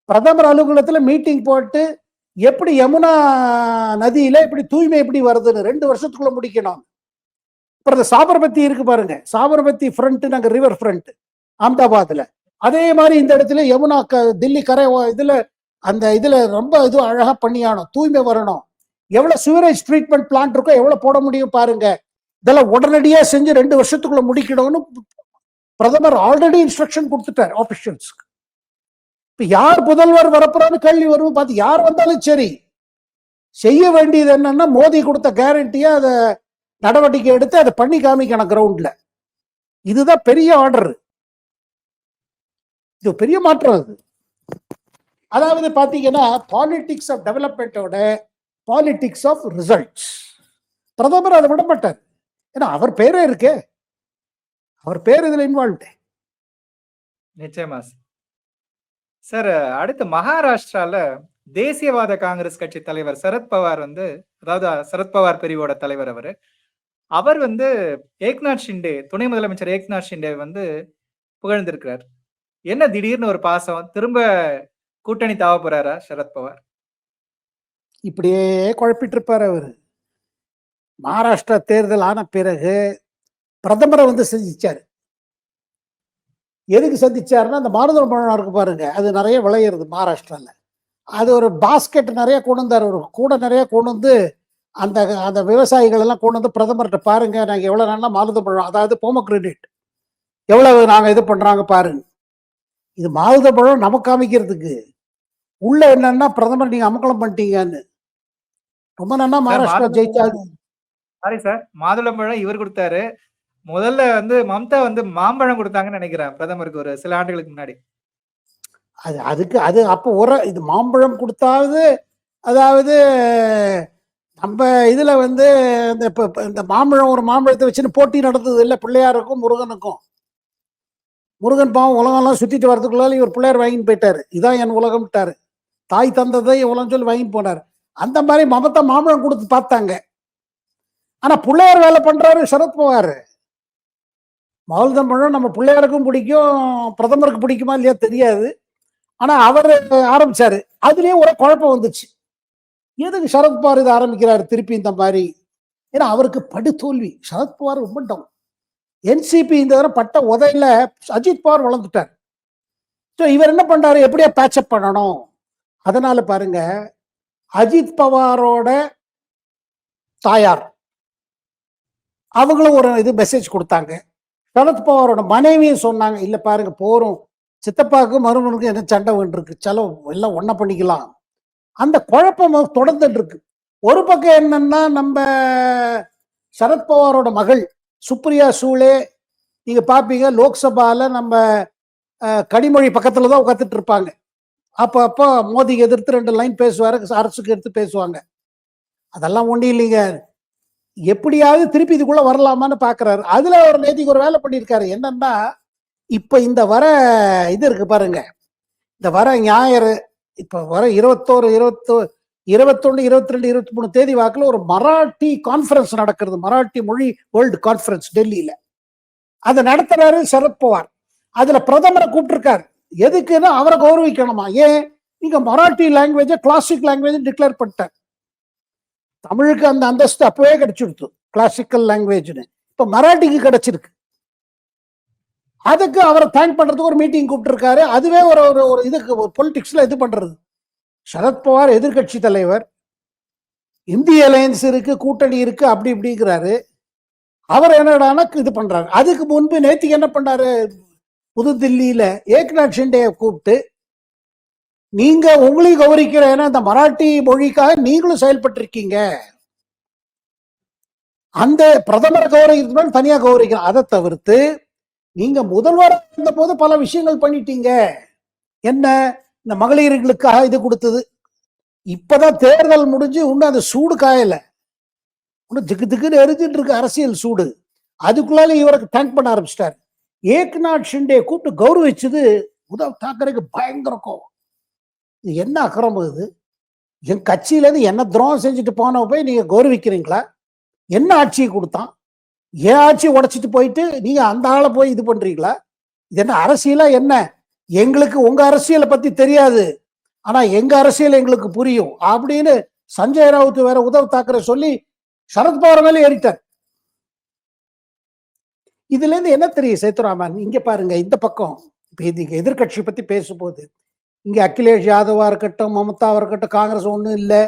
பிரதமர் அலுவலகத்துல மீட்டிங் போட்டு எப்படி யமுனா நதியில இப்படி தூய்மை எப்படி வருதுன்னு 2 வருஷத்துக்குள்ள முடிக்கணும். அப்புறம் சாபர்மதி இருக்கு பாருங்க, சாபர்மதி ஃப்ரண்ட், நாங்க ரிவர் ஃப்ரண்ட் அஹமதாபாத்ல, அதே மாதிரி இந்த இடத்துல யமுனா தில்லி கரை இதுல ரொம்ப இது அழகா பண்ணியானோம், தூய்மை வரணும். எவ்வளவு சிவரேஜ் ட்ரீட்மெண்ட் பிளான்ட் இருக்கோ எவ்வளவு போட முடியும் பாருங்க. இதெல்லாம் உடனடியா செஞ்சு 2 வருஷத்துக்குள்ள முடிக்கணும்னு பிரதமர் ஆல்ரெடி இன்ஸ்ட்ரக்ஷன் கொடுத்துட்டார் ஆபீஷியல்ஸ்க்கு. இப்ப யார் முதல்வர் வரப்போறான்னு கேள்வி வரும். பார்த்து யார் வந்தாலும் சரி, செய்ய வேண்டியது என்னன்னா மோடி கொடுத்த கேரண்டியா அதை நடவடிக்கை எடுத்து அதை பண்ணி காமிக்கணும் கிரவுண்ட்ல. இதுதான் பெரிய ஆர்டர். இது பெரிய மாற்றம். அது அதாவது பாத்தீங்கன்னா பாலிடிக்ஸ் ஆஃப் டெவலப்மெண்டோட பாலிடிக்ஸ் ஆஃப் ரிசல்ட்ஸ். பிரதமர் அதை விட மாட்டார். ஏன்னா அவர் பேரே இருக்கு, அவர் பேர் இதுல இன்வால்வ்டு. நிச்சயமா சார். அடுத்து மகாராஷ்டிரால தேசியவாத காங்கிரஸ் கட்சி தலைவர் சரத்பவார் அதாவது சரத்பவார் பிரிவோட தலைவர் அவர் ஏக்நாத் ஷிண்டே, துணை முதலமைச்சர் ஏக்நாத் ஷிண்டே புகழ்ந்திருக்கிறார். என்ன திடீர்னு ஒரு பாசம், திரும்ப கூட்டணி தாவ போறாரா சரத்பவார்? இப்படியே குழப்பிட்டு இருப்பார் அவர். மகாராஷ்டிரா தேர்தல் ஆன பிறகு பிரதமரை சந்திச்சாரு. எதுக்கு சந்திச்சாருன்னா, அந்த மாறுதல் பழம் இருக்கு பாருங்க, அது நிறைய விளையிறது மகாராஷ்டிரால. அது ஒரு பாஸ்கெட் நிறைய கொண்டு வந்தார், ஒரு கூட நிறைய கொண்டு வந்து அந்த அந்த விவசாயிகள் எல்லாம் கொண்டு வந்து பிரதமர்கிட்ட பாருங்க, நாங்க எவ்வளவு நல்லா மாறுதல் பழம், அதாவது போமோகிரானேட் எவ்வளவு நாங்க இது பண்றாங்க பாருங்க. இது மாறுதல் பழம் நமக்கு காமிக்கிறதுக்கு, உள்ள என்னன்னா பிரதமர் நீங்க அமக்கலம் பண்ணிட்டீங்கன்னு. ரொம்ப நல்லா மகாராஷ்டிரா ஜெயிச்சாங்க. சாரி சார், மாதுளம்பழம் இவர் கொடுத்தாரு. முதல்ல மம்தா மாம்பழம் கொடுத்தாங்கன்னு நினைக்கிறேன் பிரதமருக்கு ஒரு சில ஆண்டுகளுக்கு முன்னாடி. அது அப்போ இது மாம்பழம் கொடுத்தாவது, அதாவது நம்ம இதுல இந்த மாம்பழம் ஒரு மாம்பழத்தை வச்சுன்னு போட்டி நடந்தது இல்லை பிள்ளையாருக்கும் முருகனுக்கும். முருகன் பாவம் உலகம்லாம் சுத்திட்டு வரதுக்குள்ளால இவர் பிள்ளையார் வாங்கிட்டு போயிட்டாரு. இதான் என் உலகம்ட்டாரு, தாய் தந்ததை உலகம் சொல்லி வாங்கிட்டு போனார். அந்த மாதிரி மமதா மாம்பழம் கொடுத்து பார்த்தாங்க. ஆனா பிள்ளையார் வேலை பண்றாரு சரத்பவார். மாதுளம்பழம் நம்ம பிள்ளையாருக்கும் பிடிக்கும், பிரதமருக்கு பிடிக்குமா இல்லையா தெரியாது. ஆனா அவர் ஆரம்பிச்சாரு, அதுலயே ஒரு குழப்பம் வந்துச்சு. எதுக்கு சரத்பவார் இதை ஆரம்பிக்கிறாரு திருப்பி இந்த மாதிரி? ஏன்னா அவருக்கு படுதோல்வி. சரத்பவார் ரொம்ப டவுன். என்சிபி இந்த தடவை பட்ட உதையில அஜித் பவார் வளர்ந்துட்டார். ஸோ இவர் என்ன பண்றாரு, எப்படியா பேட்சப் பண்ணணும். அதனால பாருங்க, அஜித் பவாரோட தாயார் அவங்களும் ஒரு இது மெசேஜ் கொடுத்தாங்க. சரத்பவாரோட மனைவியும் சொன்னாங்க, இல்ல பாருங்க போறோம், சித்தப்பாவுக்கும் மருமனுக்கும் என்ன சண்டை வேண்டியிருக்கு, செலவு எல்லாம் ஒன்ன பண்ணிக்கலாம். அந்த குழப்பம் தொடர்ந்துட்டு இருக்கு. ஒரு பக்கம் என்னன்னா, நம்ம சரத்பவாரோட மகள் சுப்ரியா சூலே நீங்க பாப்பீங்க, லோக்சபால நம்ம கனிமொழி பக்கத்துல தான் உட்காந்துட்டு இருப்பாங்க. அப்போ மோதிக்கு எதிர்த்து 2 லைன் பேசுவாரு, அரசுக்கு எடுத்து பேசுவாங்க. அதெல்லாம் ஒன்றும் இல்லைங்க, எப்படியாவது திருப்பி இதுக்குள்ள வரலாமான்னு பாக்குறாரு. அதுல அவர் நேத்திக்கு ஒரு வேலை பண்ணியிருக்காரு. என்னன்னா, இப்ப இந்த வர இது இருக்கு பாருங்க, இந்த வர ஞாயிறு, இப்ப வர 21, 22, 23 தேதி வாக்குல ஒரு மராட்டி கான்ஃபரன்ஸ் நடக்கிறது, மராட்டி மொழி வேர்ல்டு கான்ஃபரன்ஸ் டெல்லியில. அதை நடத்துறாரு சரத்பவார். அதுல பிரதமரை கூப்பிட்டிருக்காரு. எதுக்குன்னா அவரை கௌரவிக்கணுமா. ஏன், நீங்க மராட்டி லாங்குவேஜ கிளாசிக் லாங்குவேஜ் டிக்ளேர் பண்ணிட்டார். தமிழுக்கு அந்த அந்தஸ்து அப்பவே கிடைச்சிருச்சு, கிளாசிக்கல் லாங்குவேஜ்னு. இப்ப மராட்டிக்கு கிடைச்சிருக்கு. அதுக்கு அவரை தேங்க் பண்றதுக்கு ஒரு மீட்டிங் கூப்பிட்டு இருக்காரு. அதுவே ஒரு ஒரு இதுக்கு பொலிட்டிக்ஸ்ல இது பண்றது. சரத்பவார் எதிர்கட்சி தலைவர், இந்திய அலையன்ஸ் இருக்கு, கூட்டணி இருக்கு, அப்படி இப்படிங்கிறாரு. அவர் என்னடான இது பண்றாரு. அதுக்கு முன்பு நேத்திக்கு என்ன பண்ணாரு, புதுதில்லியில ஏக்நாத் ஷிண்டேயை கூப்பிட்டு, நீங்க உங்களையும் கௌரவிக்கிற, ஏன்னா இந்த மராட்டி மொழிக்காக நீங்களும் செயல்பட்டு இருக்கீங்க, அந்த பிரதமர் கௌரவிக்கிறதுனால தனியா கௌரவிக்கிறோம். அதை தவிர்த்து நீங்க முதல்வர் இருந்த போது பல விஷயங்கள் பண்ணிட்டீங்க. என்ன, இந்த மகளிர்களுக்காக இது கொடுத்தது. இப்பதான் தேர்தல் முடிஞ்சு இன்னும் அந்த சூடு காயல, இன்னும் திக்கு திக்குன்னு எரிஞ்சிட்டு இருக்கு அரசியல் சூடு. அதுக்குள்ளால இவருக்கு தேங்க் பண்ண ஆரம்பிச்சிட்டாரு. ஏக்நாத் ஷிண்டே கூப்பிட்டு கௌரவிச்சது உத்தவ் தாக்கரேக்கு பயங்கர கோவம். இது என்ன அக்கிரமம் இது, என் கட்சியில இருந்து என்ன துரோகம் செஞ்சுட்டு போன போய் நீங்க கௌரவிக்கிறீங்களா? என்ன ஆட்சியை கொடுத்தான், என் ஆட்சியை உடைச்சிட்டு போயிட்டு நீங்க அந்த ஆளை போய் இது பண்றீங்களா? இது என்ன அரசியலா என்ன? எங்களுக்கு உங்க அரசியலை பத்தி தெரியாது, ஆனா எங்க அரசியல் எங்களுக்கு புரியும் அப்படின்னு சஞ்சய் ராவுத் வேற உத்தவ் தாக்கரே சொல்லி சரத்பவார் மேலே ஏறிட்டார். இதுல இருந்து என்ன தெரியும் சேத்துராமன், இங்க பாருங்க இந்த பக்கம் எதிர்கட்சி பத்தி பேசும்போது, இங்க அகிலேஷ் யாதவா இருக்கட்டும், மமதாவா இருக்கட்டும், காங்கிரஸ் ஒண்ணும் இல்லை,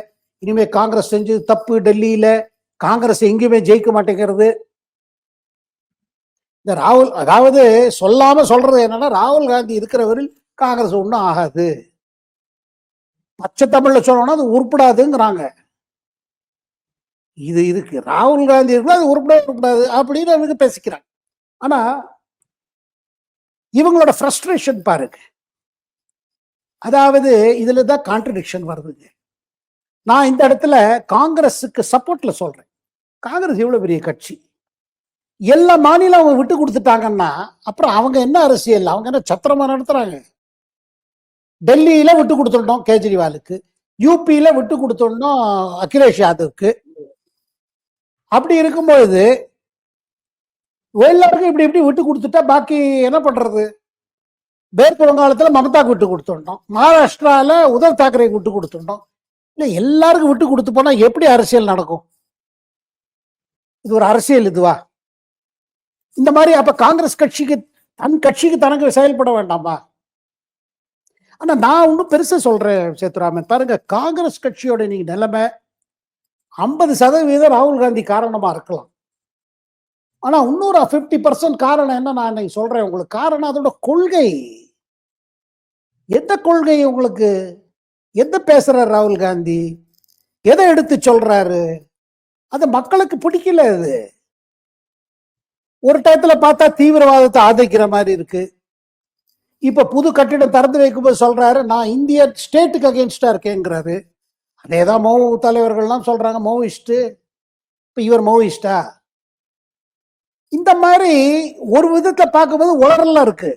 இனிமே காங்கிரஸ் செஞ்சு தப்பு, டெல்லியில காங்கிரஸ் எங்கேயுமே ஜெயிக்க மாட்டேங்கிறது. இந்த ராகுல் அதாவது சொல்லாம சொல்றது என்னன்னா, ராகுல் காந்தி இருக்கிறவரில் காங்கிரஸ் ஒன்றும் ஆகாது, பச்சை தமிழ்ல சொல்லணும்னா அது உருப்படாதுங்கிறாங்க. இதுக்கு ராகுல் காந்தி இருக்குல்ல, அது உருப்படாது அப்படின்னு அவங்க பேசிக்கிறாங்க. ஆனா இவங்களோட ஃப்ரஸ்ட்ரேஷன் பாருங்க. அதாவது இதுல தான் கான்ட்ரடிக்ஷன் வருதுங்க. நான் இந்த இடத்துல காங்கிரஸுக்கு சப்போர்ட்ல சொல்றேன். காங்கிரஸ் எவ்வளவு பெரிய கட்சி, எல்லா மாநிலம் அவங்க விட்டு கொடுத்துட்டாங்கன்னா அப்புறம் அவங்க என்ன அரசியல், அவங்க என்ன சத்திரமா நடத்துறாங்க? டெல்லியில விட்டு கொடுத்துட்டோம் கேஜ்ரிவாலுக்கு, யூபியில விட்டு கொடுத்துட்டோம் அகிலேஷ் யாதவுக்கு. அப்படி இருக்கும்பொழுது எல்லாருக்கும் இப்படி இப்படி விட்டு கொடுத்துட்டா பாக்கி என்ன பண்றது? மேற்கு வங்காளத்துல மமதாக்கு விட்டு கொடுத்துட்டோம், மகாராஷ்டிரால உத்தவ் தாக்கரேக்கு விட்டு கொடுத்துட்டோம். இல்ல எல்லாருக்கும் விட்டு கொடுத்து போனா எப்படி அரசியல் நடக்கும்? இது ஒரு அரசியல் இதுவா? இந்த மாதிரி அப்ப காங்கிரஸ் கட்சிக்கு தன் கட்சிக்கு தனக்கு செயல்பட வேண்டாமா? ஆனா நான் ஒன்னும் பெருசா சொல்றேன் சேத்துராமன், பாருங்க காங்கிரஸ் கட்சியோட நீங்க நிலைமை 50% ராகுல் காந்தி காரணமா இருக்கலாம். ஆனா இன்னொரு 50% காரணம் என்ன நான் இன்னைக்கு சொல்றேன் உங்களுக்கு. காரணம் அதோட கொள்கை. எந்த கொள்கை உங்களுக்கு? எந்த பேசுறாரு ராகுல் காந்தி? எதை எடுத்து சொல்றாரு? அது மக்களுக்கு பிடிக்கல. அது ஒரு டயத்துல பார்த்தா தீவிரவாதத்தை ஆதரிக்கிற மாதிரி இருக்கு. இப்ப புது கட்டிடம் திறந்து வைக்கும்போது சொல்றாரு நான் இந்திய ஸ்டேட்டுக்கு அகேன்ஸ்டா இருக்கேங்கிறாரு. அதேதான் மோ தலைவர்கள்லாம் சொல்றாங்க மோவிஸ்ட். இப்ப இவர் மோவிஸ்டா? இந்த மாதிரி ஒரு விதத்துல பார்க்கும்போது உளறலாம் இருக்கு.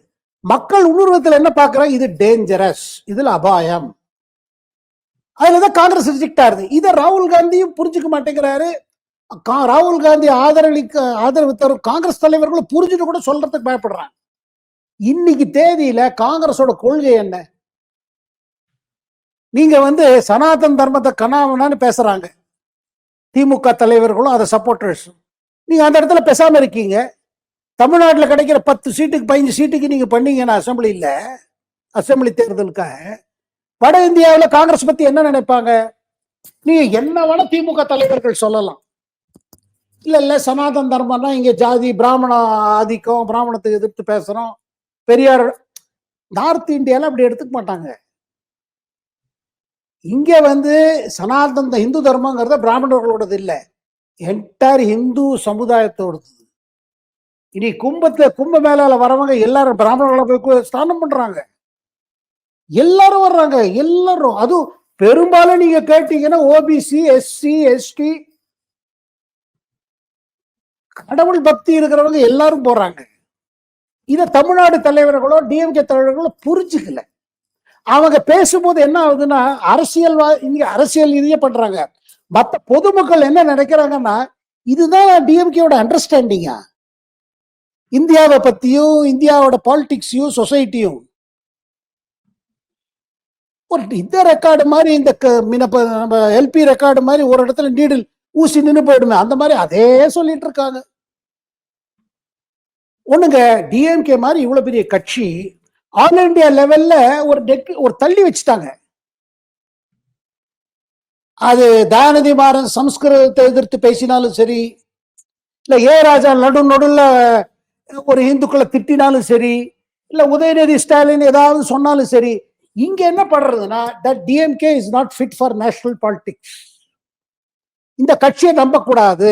மக்கள் இன்னொரு விதத்துல என்ன பார்க்கறாங்க? இது டேஞ்சரஸ், இதுல அபாயம். அதுலதான் காங்கிரஸ் ரிஜெக்ட் ஆகுது. இதை ராகுல் காந்தியும் புரிஞ்சுக்க மாட்டேங்கிறாரு. ராகுல் காந்தி ஆதரவு தரும் காங்கிரஸ் தலைவர்களும் புரிஞ்சுட்டு கூட சொல்றதுக்கு பயப்படுறாங்க. இன்னைக்கு தேதியில காங்கிரஸோட கொள்கை என்ன? நீங்க சனாதன தர்மத்தை கனாவனான்னு பேசுறாங்க திமுக தலைவர்களும் அதை சப்போர்டர்ஸ். நீங்க அந்த இடத்துல பேசாம இருக்கீங்க. தமிழ்நாட்டில் கிடைக்கிற 10 சீட்டுக்கு 15 சீட்டுக்கு நீங்க பண்ணீங்கன்னா அசம்பிளி தேர்தலுக்காக வட இந்தியாவில் காங்கிரஸ் பத்தி என்ன நினைப்பாங்க? நீங்க என்ன வேணா திமுக தலைவர்கள் சொல்லலாம். இல்ல சனாதன தர்மம்னா இங்க ஜாதி பிராமண ஆதிக்கம், பிராமணத்தை எதிர்த்து பேசுறோம், பெரியார். நார்த் இந்தியால அப்படி எடுத்துக்க மாட்டாங்க. இங்க சனாதன இந்து தர்மங்கிறத பிராமணர்களோடது இல்ல, என்டையர் இந்து சமுதாயத்தோடது. இனி கும்ப மேலால வரவங்க எல்லாரும் பிராமணர்களை போய் ஸ்நானம் பண்றாங்க, எல்லாரும் வர்றாங்க, எல்லாரும். அதுவும் பெரும்பாலும் நீங்க கேட்டீங்கன்னா ஓபிசி, எஸ்சி, எஸ்டி, கடவுள் பக்தி இருக்கிறவங்க எல்லாரும் போறாங்க. இத தமிழ்நாடு தலைவர்களோ டிஎம்கே தலைவர்களோ புரிஞ்சுக்கல. அவங்க பேசும்போது என்ன ஆகுதுன்னா அரசியல் ரீதியா பண்றாங்க. மற்ற பொதுமக்கள் என்ன நினைக்கிறாங்கன்னா இதுதான் டிஎம்கேவோட அண்டர்ஸ்டாண்டிங்கா, இந்தியாவை பத்தியும் இந்தியாவோட பாலிடிக்ஸையும் சொசைட்டியும். ஒரு இந்த ரெக்கார்டு மாதிரி, இந்த எல்பி ரெக்கார்டு மாதிரி ஒரு இடத்துல நீடில் ஊசி நின்று போயிடுமே, அந்த மாதிரி அதே சொல்லிட்டு இருக்காங்க. ஒண்ணுங்க, டிஎம்கே மாதிரி இவ்வளவு பெரிய கட்சி ஆல் இண்டியா லெவல்ல ஒரு தள்ளி வச்சுட்டாங்க. அது தயாநிதி மாறன் சமஸ்கிருதத்தை எதிர்த்து பேசினாலும் சரி, இல்ல ராஜா நடுல ஒரு இந்துக்களை திட்டினாலும் சரி, இல்ல உதயநிதி ஸ்டாலின் ஏதாவது சொன்னாலும் சரி, இங்க என்ன பண்றதுன்னா that DMK is not fit for national politics. இந்த கட்சியை நம்ப கூடாது,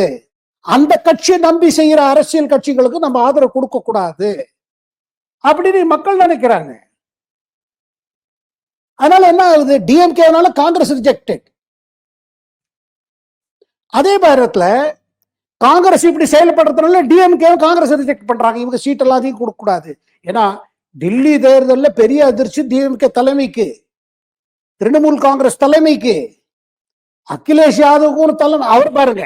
அந்த கட்சியை நம்பி செய்யற அரசியல் கட்சிகளுக்கு நம்ம ஆதரவு கொடுக்க கூடாது அப்படின்னு மக்கள் நினைக்கிறாங்க. அதனால என்ன ஆகுது? டிஎம்கேனால காங்கிரஸ் ரிஜெக்டட். அதே நேரத்துல காங்கிரஸ் இப்படி செயல்படுறதுனால டிஎம்கே காங்கிரஸ் ரிஜெக்ட் பண்றாங்க. இவங்க சீட் எல்லாத்தையும் கொடுக்க கூடாது. ஏன்னா டெல்லி தேர்தலில் பெரிய அதிர்ச்சி டிஎம்கே தலைமைக்கு, திரிணாமுல் காங்கிரஸ் தலைமைக்கு, அகிலேஷ் யாதவுக்கும் தலைமை. அவர் பாருங்க,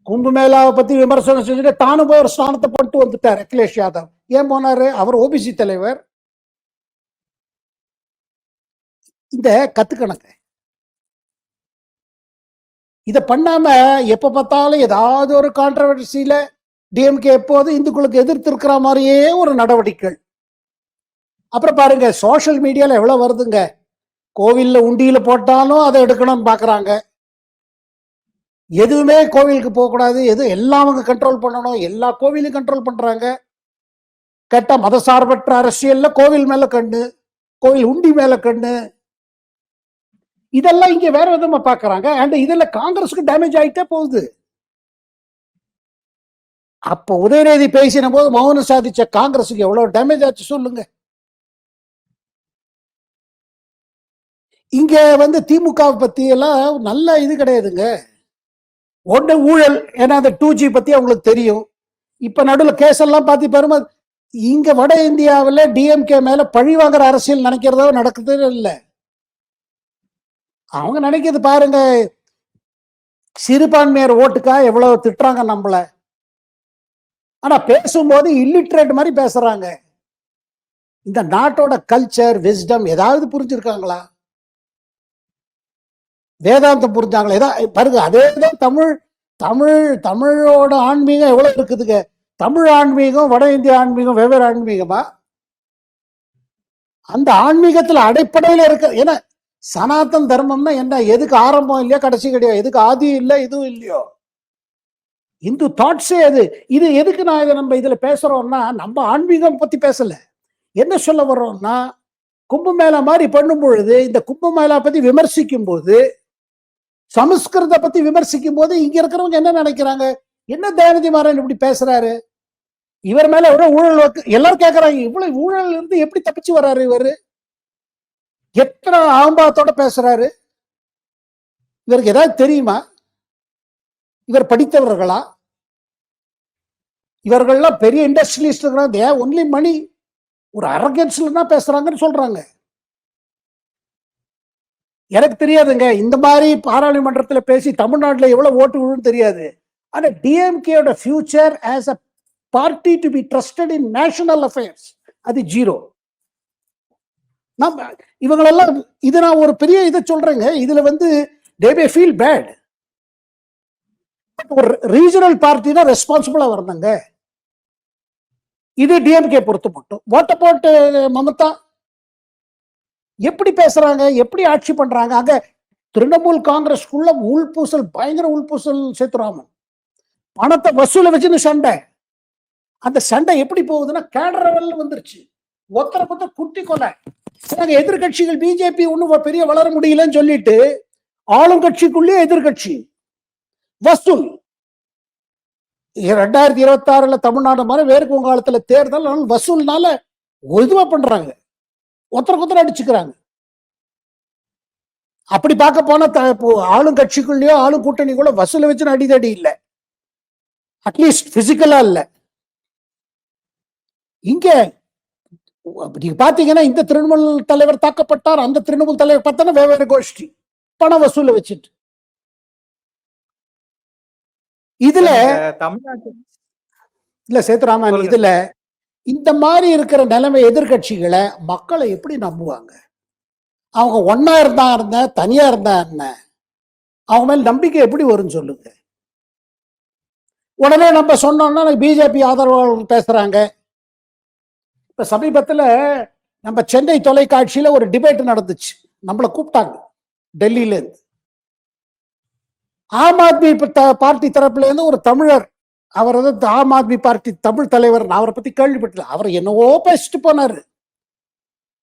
கும்பமேளாவை பத்தி விமர்சனம் செஞ்சுட்டு தானும் போய் ஒரு ஸ்தானத்தை போட்டு வந்துட்டார் அகிலேஷ் யாதவ். ஏன் போனாரு? அவர் ஓபிசி தலைவர். இந்த கத்துக்கணக்க இதை பண்ணாம எப்ப பார்த்தாலும் ஏதாவது ஒரு கான்ட்ரவர்சியில டிஎம்கே எப்போது இந்துக்களுக்கு எதிர்த்து இருக்கிற மாதிரியே ஒரு நடவடிக்கை. அப்புறம் பாருங்க சோசியல் மீடியால எவ்வளவு வருதுங்க. கோவில்ல உண்டியில போட்டாலும் அதை எடுக்கணும்னு பாக்குறாங்க. எதுவுமே கோவிலுக்கு போகக்கூடாது, எதுவும் எல்லாம் அவங்க கண்ட்ரோல் பண்ணணும், எல்லா கோவிலையும் கண்ட்ரோல் பண்றாங்க. கேட்டா மதசார்பற்ற அரசியல்ல கோவில் மேல கண்ணு, கோவில் உண்டி மேல கண்ணு, இதெல்லாம் இங்க வேற விதமா பாக்குறாங்க. அண்ட் இதுல காங்கிரஸுக்கு டேமேஜ் ஆயிட்டே போகுது. அப்ப உதயநிதி பேசின போது மௌனம் சாதிச்ச காங்கிரஸுக்கு எவ்வளவு டேமேஜ் ஆச்சு சொல்லுங்க. இங்க வந்து திமுக பத்தி எல்லாம் நல்ல இது கிடையாதுங்க. ஒண்ணு ஊழல், ஏன்னா அந்த 2G பத்தி அவங்களுக்கு தெரியும். இப்ப நடுவில் கேஸ் எல்லாம் பார்த்து பாருமா, இங்க வட இந்தியாவில் டிஎம்கே மேல பழி வாங்குற அரசியல் நினைக்கிறதோ நடக்குது இல்லை. அவங்க நினைக்கிறது பாருங்க, சிறுபான்மையர் ஓட்டுக்கா எவ்வளவு திட்டுறாங்க நம்மள. ஆனா பேசும்போது இல்லிட்ரேட் மாதிரி பேசுறாங்க. இந்த நாட்டோட கல்ச்சர் விஸ்டம் ஏதாவது புரிஞ்சிருக்காங்களா? வேதாந்தம் புரிஞ்சாங்களா? ஏதாவது பாருங்க, அதேதான் தமிழ் தமிழ் தமிழோட ஆன்மீகம் எவ்வளவு இருக்குதுங்க. தமிழ் ஆன்மீகம் வட இந்திய ஆன்மீகம் வெவ்வேறு ஆன்மீகமா? அந்த ஆன்மீகத்துல அடிப்படையில இருக்க, ஏன்னா சனாதன் தர்மம்னா என்ன, எதுக்கு ஆரம்பம் இல்லையா கடைசி கிடையாது, எதுக்கு ஆதி இல்லை இதுவும் இல்லையோ, இந்து தாட்ஸே அது. இது எதுக்கு நான் இதை நம்ம இதுல பேசுறோம்னா, நம்ம ஆன்மீகம் பத்தி பேசல. என்ன சொல்ல வர்றோம்னா, கும்பமேளா மாதிரி பண்ணும் பொழுது, இந்த கும்பமேளா பத்தி விமர்சிக்கும் போது, சமஸ்கிருத பத்தி விமர்சிக்கும் போது இங்க இருக்கிறவங்க என்ன நினைக்கிறாங்க, என்ன தயாநிதி மாறன் இப்படி பேசுறாரு, இவர் மேல எவ்வளவு ஊழல் எல்லாரும் கேட்கறாங்க. இவ்வளவு ஊழல் இருந்து எப்படி தப்பிச்சு வர்றாரு இவரு, எத்தனை ஆம்பாத்தோட பேசுறாரு, இவருக்கு ஏதாவது தெரியுமா, இவர் படித்தவர்களா, இவர்கள்லாம் பெரிய இண்டஸ்ட்ரியலிஸ்ட் ஒன்லி மணி, ஒரு அரகன்ஸ்ல தான் பேசுறாங்கன்னு சொல்றாங்க. எனக்கு தெரியாதுங்க, இந்த மாதிரி பாராளுமன்றத்தில் பேசி தமிழ்நாட்டில் எவ்வளவு ஓட்டு விழுன்னு தெரியாது. ஆனா டிஎம்கேயோட future as a party to be trusted in national affairs அது ஜீரோ. நம்ம இவங்களெல்லாம், இது நான் ஒரு பெரிய இதை சொல்றேங்க, இதுல வந்து they may feel bad. ஒரு ரீஜனல் பார்ட்டி தான் ரெஸ்பான்சிபிளா வரணுங்க. இது டிஎம்கே பொறுத்து மட்டும். வாட் அபவுட் மமதா, எப்படி பேசுறாங்க, எப்படி ஆட்சி பண்றாங்க? அங்க திரிணாமுல் காங்கிரஸ்க்குள்ள உள்பூசல், பயங்கர உள்பூசல். சேத்துராமன் பணத்தை வசூல வச்சுன்னு சண்டை. அந்த சண்டை எப்படி போகுதுன்னா கேடர் லெவல்ல வந்துருச்சு. ஒத்தரை பத்த குட்டி கொலை. எதிர்கட்சிகள் பிஜேபி ஒன்னும் பெரிய வளர முடியலன்னு சொல்லிட்டு ஆளுங்கட்சிக்குள்ளே எதிர்கட்சி வசூல். 2026 தமிழ்நாடு மாதிரி வேறு காலத்துல தேர்தல் வசூல்னால இதுவா பண்றாங்க, ஒத்தரை அடிச்சுக்கிறாங்க. அப்படி பார்க்க போனா ஆளுங்கட்சிக்குள்ளேயோ ஆளும் கூட்டணிக்குள்ள வசூல வச்சு அடிதடி இல்லை, அட்லீஸ்ட் பிசிக்கலா இல்ல. இங்க நீங்க பாத்தீங்கன்னா இந்த திரிணாமுல் தலைவர் தாக்கப்பட்டார், அந்த திரிணாமுல் தலைவர் பார்த்தா வெவ்வேறு கோஷ்டி பண வசூல வச்சுட்டு. இதுல தமிழ்நாட்டு இல்ல சேத்துராமன், இதுல இந்த மாதிரி இருக்கிற நிலைமை எதிர்கட்சிகளை மக்களை எப்படி நம்புவாங்க? அவங்க ஒன்னா இருந்தா தனியா இருந்தா என்ன, அவங்க மேல நம்பிக்கை எப்படி வரும்னு சொல்லுங்க. உடனே நம்ம சொன்னோம்னா பிஜேபி ஆதரவாளர்கள் பேசுறாங்க. இப்ப சமீபத்துல நம்ம சென்னை தொலைக்காட்சியில ஒரு டிபேட் நடந்துச்சு, நம்மளை கூப்பிட்டாங்க டெல்லியில இருந்து. ஆம் ஆத்மி பார்ட்டி தரப்புல இருந்து ஒரு தமிழர், அவர் வந்து ஆம் ஆத்மி பார்ட்டி தமிழ் தலைவர், அவரை பத்தி கேள்விப்பட்டல. அவர் என்னவோ பேசிட்டு போனாரு,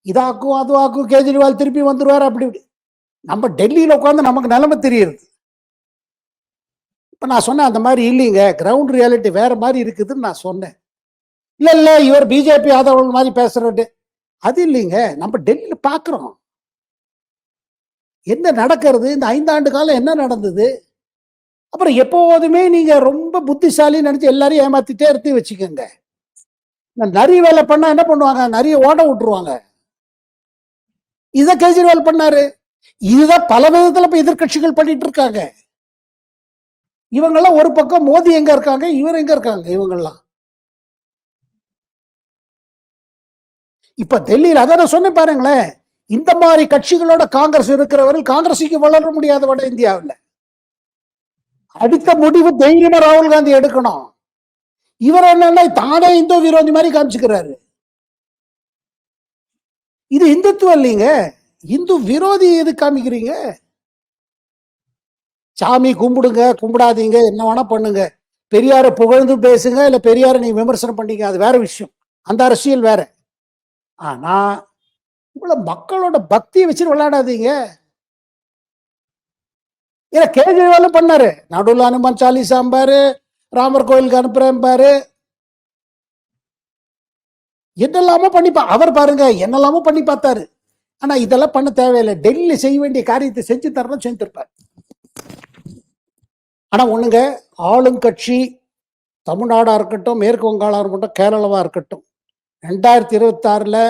இதாக்கும் அதுவாக்கும், கேஜ்ரிவால் திருப்பி வந்துருவாரு அப்படி. நம்ம டெல்லியில உட்காந்து நமக்கு நிலைமை தெரியுது. இப்ப நான் சொன்னேன் அந்த மாதிரி இல்லைங்க, கிரவுண்ட் ரியாலிட்டி வேற மாதிரி இருக்குதுன்னு நான் சொன்னேன். இல்ல இவர் பிஜேபி ஆதரவு மாதிரி பேசுறது அது இல்லைங்க, நம்ம டெல்லியில பாக்குறோம் என்ன நடக்கிறது, இந்த 5 ஆண்டு காலம் என்ன நடந்தது. அப்புறம் எப்போதுமே நீங்க ரொம்ப புத்திசாலி நினைச்சு எல்லாரையும் ஏமாத்திட்டே எடுத்து வச்சுக்கோங்க. நிறைய வேலை பண்ணா என்ன பண்ணுவாங்க, நிறைய ஓட விட்டுருவாங்க. இத கேஜ்ரிவால் பண்ணாரு. இதுதான் பல விதத்துல இப்ப எதிர்கட்சிகள் பண்ணிட்டு இருக்காங்க. இவங்கெல்லாம் ஒரு பக்கம், மோடி எங்க இருக்காங்க, இவர் எங்க இருக்காங்க, இவங்கெல்லாம் இப்ப டெல்லியில். அதான் நான் சொன்னேன் பாருங்களேன், இந்த மாதிரி கட்சிகளோட காங்கிரஸ் இருக்கிறவர்கள் காங்கிரஸுக்கு வளர முடியாத வட இந்தியாவில். அடுத்த முடிவு தைரியமா ராகுல் காந்தி எடுக்கணும். இவர் என்னன்னா தானே இந்து விரோதி மாதிரி காமிச்சுக்கிறாரு. இது இந்துத்துவம் இல்லைங்க, இந்து விரோதி எது காமிக்கிறீங்க? சாமி கும்பிடுங்க, கும்பிடாதீங்க, என்ன வேணா பண்ணுங்க. பெரியாரை புகழ்ந்து பேசுங்க, இல்ல பெரியாரை நீங்க விமர்சனம் பண்ணீங்க, அது வேற விஷயம். அந்த அரசியல் வேற. ஆனா இவ்வளவு மக்களோட பக்தியை வச்சு விளையாடாதீங்க. ஏன்னா கேஜ்ரிவாலும் பண்ணாரு, நடுவில் அனுமன் சாலிசாம்பாரு, ராமர் கோயிலுக்கு அனுப்புறேன், என்னெல்லாமோ அவர் பாருங்க என்னெல்லாமோ பண்ணி பார்த்தாரு. ஆனா இதெல்லாம் பண்ண தேவையில்லை. டெல்லியில செய்ய வேண்டிய காரியத்தை செஞ்சு தரணும், செஞ்சிருப்பார். ஆனா ஒண்ணுங்க, ஆளும் கட்சி தமிழ்நாடா இருக்கட்டும், மேற்கு வங்காளா இருக்கட்டும், கேரளாவா இருக்கட்டும், 2026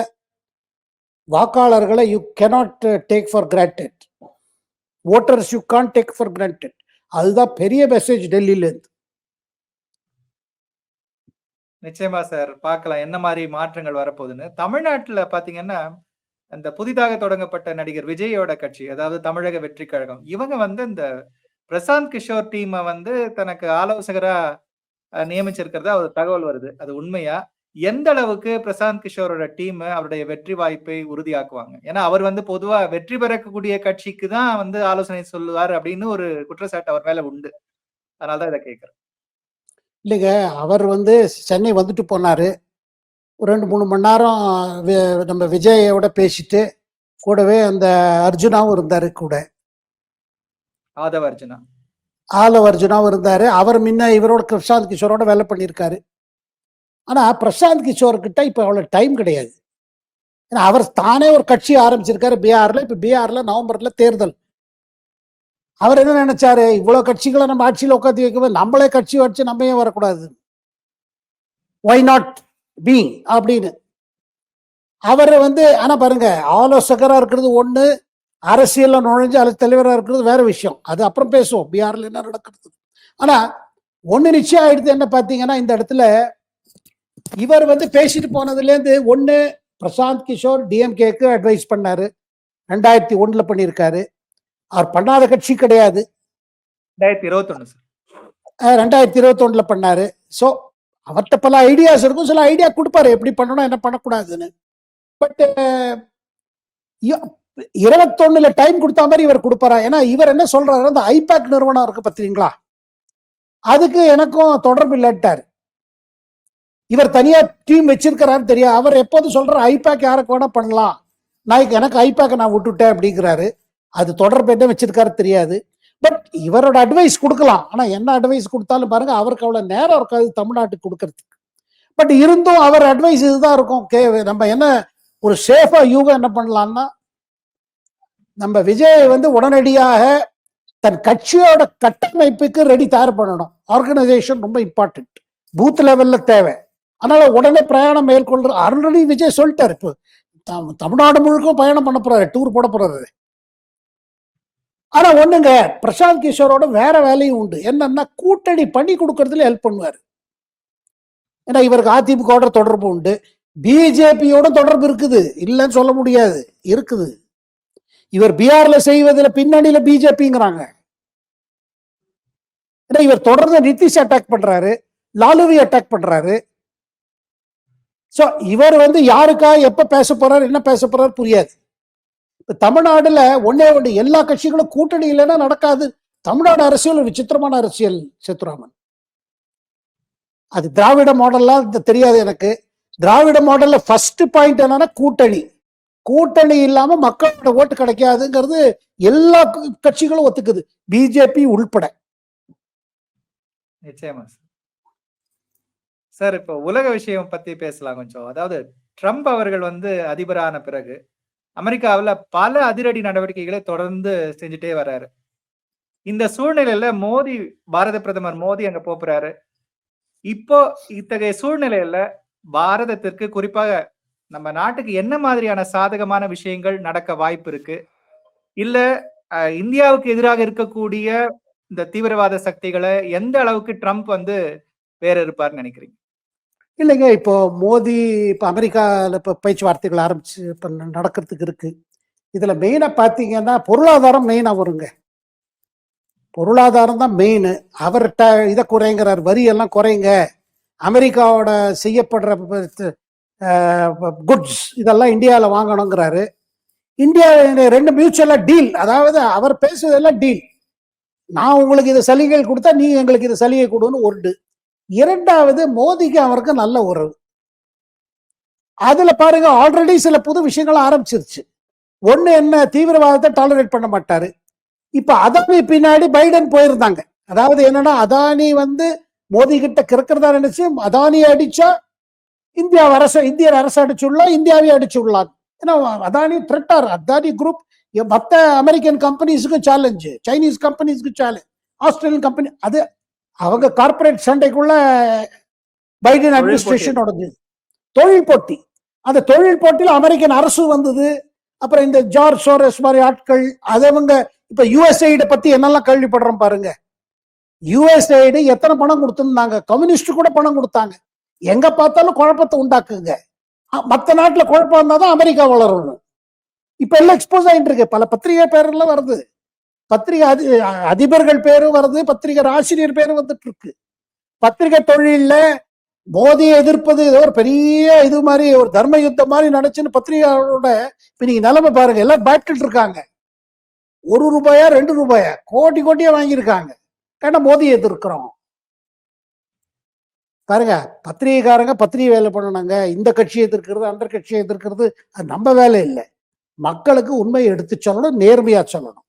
வாக்காளர்களை you cannot take for granted. Voters you can't take for granted. அதுதான் பெரிய மெசேஜ் டெல்லியில இருந்து. நிச்சயமா சார், பார்க்கலாம் என்ன மாதிரி மாற்றங்கள் வரப்போகுதுன்னு. தமிழ்நாட்டுல பாத்தீங்கன்னா, அந்த புதிதாக தொடங்கப்பட்ட நடிகர் விஜயோட கட்சி, அதாவது தமிழக வெற்றி கழகம், இவங்க வந்து இந்த பிரசாந்த் கிஷோர் டீமை வந்து தனக்கு ஆலோசகரா நியமிச்சிருக்கிறதா ஒரு தகவல் வருது. அது உண்மையா? எந்த அளவுக்கு பிரசாந்த் கிஷோரோட டீம் அவருடைய வெற்றி வாய்ப்பை உறுதியாக்குவாங்க? ஏன்னா அவர் வந்து பொதுவா வெற்றி பெறக்கூடிய கட்சிக்கு தான் வந்து ஆலோசனை சொல்லுவார் அப்படின்னு ஒரு குற்றச்சாட்டு அவர் மேல உண்டு. அதனாலதான் இதை கேட்கிறேன். இல்லைங்க, அவர் வந்து சென்னை வந்துட்டு போனாரு. ஒரு 2-3 மணி நேரம் நம்ம விஜயோட பேசிட்டு, கூடவே அந்த அர்ஜுனாவும் இருந்தாரு கூட. ஆதவ அர்ஜுனா. ஆலவ அர்ஜுனாவும் இருந்தாரு. அவர் முன்ன இவரோட பிரசாந்த் கிஷோரோட வேலை பண்ணியிருக்காரு. ஆனா பிரசாந்த் கிஷோர் கிட்ட இப்ப அவ்வளவு டைம் கிடையாது. ஏன்னா அவர் தானே ஒரு கட்சி ஆரம்பிச்சிருக்காரு பீகார்ல. இப்ப பீகார்ல நவம்பர்ல தேர்தல். அவர் என்ன நினைச்சாரு, இவ்வளவு கட்சிகளை நம்ம ஆட்சியில் உட்காந்து வைக்கவே நம்மளே கட்சி வச்சு நம்ம ஏன் வரக்கூடாது, ஒய் நாட் பி அப்படின்னு அவர் வந்து. ஆனா பாருங்க, ஆலோசகரா இருக்கிறது ஒண்ணு, அரசியல்ல நுழைஞ்சு அது தலைவராக இருக்கிறது வேற விஷயம். அது அப்புறம் பேசுவோம் பீகார்ல என்ன நடக்கிறது. ஆனா ஒண்ணு நிச்சயம் ஆயிடுது, என்ன பாத்தீங்கன்னா இந்த இடத்துல இவர் வந்து பேசிட்டு போனதுல இருந்து ஒண்ணு, பிரசாந்த் கிஷோர் டிஎம்கேக்கு அட்வைஸ் பண்ணாரு. 2001 பண்ணியிருக்காரு. அவர் பண்ணாத கட்சி கிடையாது. 2021 2021 பண்ணாரு. ஸோ அவர்கிட்ட பல ஐடியாஸ் இருக்கும். சில ஐடியா கொடுப்பாரு எப்படி பண்ணணும் என்ன பண்ணக்கூடாதுன்னு. பட் 21 டைம் கொடுத்த மாதிரி இவர் கொடுப்பாரா? ஏன்னா இவர் என்ன சொல்றாரு, அந்த ஐபேக் நிறுவனம் இருக்கு பார்த்தீங்களா, அதுக்கு எனக்கும் தொடர்பு இல்லட்டாரு. இவர் தனியா டீம் வச்சிருக்கிறாரு தெரியும். அவர் எப்போது சொல்ற ஐபேக் யாருக்கு வேணா பண்ணலாம், நான் எனக்கு ஐபேக் நான் விட்டுட்டேன் அப்படிங்கிறாரு. அது தொடர்பு என்ன வச்சிருக்காரு தெரியாது. பட் இவரோட அட்வைஸ் கொடுக்கலாம். ஆனா என்ன அட்வைஸ் கொடுத்தாலும் பாருங்க, அவருக்கு அவ்வளவு நேரம் இருக்காது தமிழ்நாட்டுக்கு கொடுக்கறதுக்கு. பட் இருந்தும் அவர் அட்வைஸ் இதுதான் இருக்கும். நம்ம என்ன ஒரு சேஃபா யூகம் என்ன பண்ணலாம்னா, நம்ம விஜய் வந்து உடனடியாக தன் கட்சியோட கட்டமைப்புக்கு ரெடி தயார் பண்ணணும். ஆர்கனைசேஷன் ரொம்ப இம்பார்ட்டன்ட், பூத் லெவல்ல தேவை. அதனால உடனே பிரயாணம் மேற்கொள்ற ஆல்ரெடி விஜய் சொல்லிட்டாரு. இப்போ தமிழ்நாடு முழுக்க பயணம் பண்ண போறாரு, டூர் போட போறாரு. ஆனா ஒண்ணுங்க, பிரசாந்த் கிஷோரோட வேற வேலையும் உண்டு. என்னன்னா கூட்டணி பண்ணி கொடுக்கறதுல ஹெல்ப் பண்ணுவாரு. ஏன்னா இவருக்கு அதிமுக தொடர்பு உண்டு, பிஜேபியோட தொடர்பு இருக்குது, இல்லைன்னு சொல்ல முடியாது, இருக்குது. இவர் பீகார்ல செய்வதில் பின்னணியில பிஜேபிங்கிறாங்க. ஏன்னா இவர் தொடர்ந்து நிதிஷ் அட்டாக் பண்றாரு, லாலுவி அட்டாக் பண்றாரு. சோ இவர் வந்து யாருக்கா எப்ப பேச போறாரு என்ன பேச போறாரு புரியாது. தமிழ்நாடுல ஒன்னே ஒன்று, எல்லா கட்சிகளும் கூட்டணி இல்லைன்னா நடக்காது. தமிழ்நாடு அரசியல் ஒரு விசித்திரமான அரசியல் சேத்துராமன். அது திராவிட மாடல்லாம் தெரியாது எனக்கு. திராவிட மாடல்ல ஃபர்ஸ்ட் பாயிண்ட் என்னன்னா கூட்டணி. கூட்டணி இல்லாம மக்களோட ஓட்டு கிடைக்காதுங்கிறது எல்லா கட்சிகளும் ஒத்துக்குது, பிஜேபி உள்பட. நிச்சயமா சார். இப்போ உலக விஷயம் பத்தி பேசலாம் கொஞ்சம். அதாவது ட்ரம்ப் அவர்கள் வந்து அதிபரான பிறகு அமெரிக்காவில் பல அதிரடி நடவடிக்கைகளை தொடர்ந்து செஞ்சுட்டே வர்றாரு. இந்த சூழ்நிலையில மோடி, பாரத பிரதமர் மோடி அங்க போறாரு. இப்போ இத்தகைய சூழ்நிலையில பாரதத்திற்கு, குறிப்பாக நம்ம நாட்டுக்கு என்ன மாதிரியான சாதகமான விஷயங்கள் நடக்க வாய்ப்பு இருக்கு? இல்ல இந்தியாவுக்கு எதிராக இருக்கக்கூடிய இந்த தீவிரவாத சக்திகளை எந்த அளவுக்கு ட்ரம்ப் வந்து வேற இருப்பார்னு நினைக்கிறீங்க? இல்லைங்க, இப்போ மோடி இப்போ அமெரிக்காவில் இப்போ பேச்சுவார்த்தைகள் ஆரம்பிச்சு இப்போ நடக்கிறதுக்கு இருக்கு. இதுல மெயினா பாத்தீங்கன்னா பொருளாதாரம் மெயினா வருங்க. பொருளாதாரம் தான் மெயின். அவர்கிட்ட இதை குறைங்கிறார், வரி எல்லாம் குறைங்க, அமெரிக்காவோட செய்யப்படுற குட்ஸ் இதெல்லாம் இந்தியாவில் வாங்கணுங்கிறாரு. இந்தியா ரெண்டு மியூச்சுவலா டீல், அதாவது அவர் பேசுவதெல்லாம் டீல். நான் உங்களுக்கு இது சலுகை கொடுத்தா நீ எங்களுக்கு இது சலுகை கொடுன்னு ஒன்று. இரண்டாவது, மோடிக்கு அவருக்கு நல்ல உறவு. அதுல பாருங்க ஆல்ரெடி சில புது விஷயங்கள் ஆரம்பிச்சிருச்சு. ஒண்ணு என்ன, தீவிரவாதத்தை டாலரேட் பண்ண மாட்டாரு. இப்ப அதானி பின்னாடி பைடன் போயிருந்தாங்க. அதாவது என்னன்னா, அதானி வந்து மோடி கிட்ட கிறக்கிறதா நினைச்சு அதானி அடிச்சா இந்தியர் அரசு அடிச்சுடலாம், இந்தியாவே அடிச்சுடலாம். ஏன்னா அதானி த்ரெட்டார், அதானி குரூப் மற்ற அமெரிக்கன் கம்பெனிஸுக்கும் சேலஞ்சு, சைனீஸ் கம்பெனிஸ்க்கு சேலஞ்ச், ஆஸ்திரேலியன் கம்பெனி. அது அவங்க கார்பரேட் சண்டைக்குள்ள பைடன் அட்மினிஸ்ட்ரேஷன் நடந்தது. தொழில் போட்டி, அந்த தொழில் போட்டியில் அமெரிக்கன் அரசு வந்தது. அப்புறம் இந்த ஜார்ஜ் சோரஸ் மாதிரி ஆட்கள், அதவங்க இப்ப யுஎஸ்ஐட பத்தி என்னெல்லாம் கேள்விப்படுறோம் பாருங்க. யுஎஸ்ஐடு எத்தனை பணம் கொடுத்துருந்தாங்க, கம்யூனிஸ்ட் கூட பணம் கொடுத்தாங்க. எங்க பார்த்தாலும் குழப்பத்தை உண்டாக்குங்க. மற்ற நாட்டுல குழப்பம் இருந்தாதான் அமெரிக்கா வளரணும். இப்ப எல்லாம் எக்ஸ்போஸ் ஆயிட்டு இருக்கு. பல பத்திரிகை பேரெல்லாம் வருது, பத்திரிகை அதிபர்கள் பேரும் வருது, பத்திரிகை ஆசிரியர் பேரும் வந்துட்டு இருக்கு. பத்திரிகை தொழில மோதியை எதிர்ப்பது ஏதோ ஒரு பெரிய இது மாதிரி, ஒரு தர்ம யுத்தம் மாதிரி நினைச்சுன்னு பத்திரிகையாளரோட இப்ப நீங்க நிலைமை பாருங்க. எல்லாம் பேட்டில் இருக்காங்க. ₹1 ₹2 கோடி கோட்டியா வாங்கியிருக்காங்க. ஏன்னா மோதியை எதிர்க்கிறோம் பாருங்க. பத்திரிகைக்காரங்க பத்திரிகை வேலை பண்ணணுங்க. இந்த கட்சியை எதிர்க்கிறது, அந்த கட்சியை எதிர்க்கிறது அது நம்ம வேலை இல்லை. மக்களுக்கு உண்மையை எடுத்து சொல்லணும், நேர்மையா சொல்லணும்.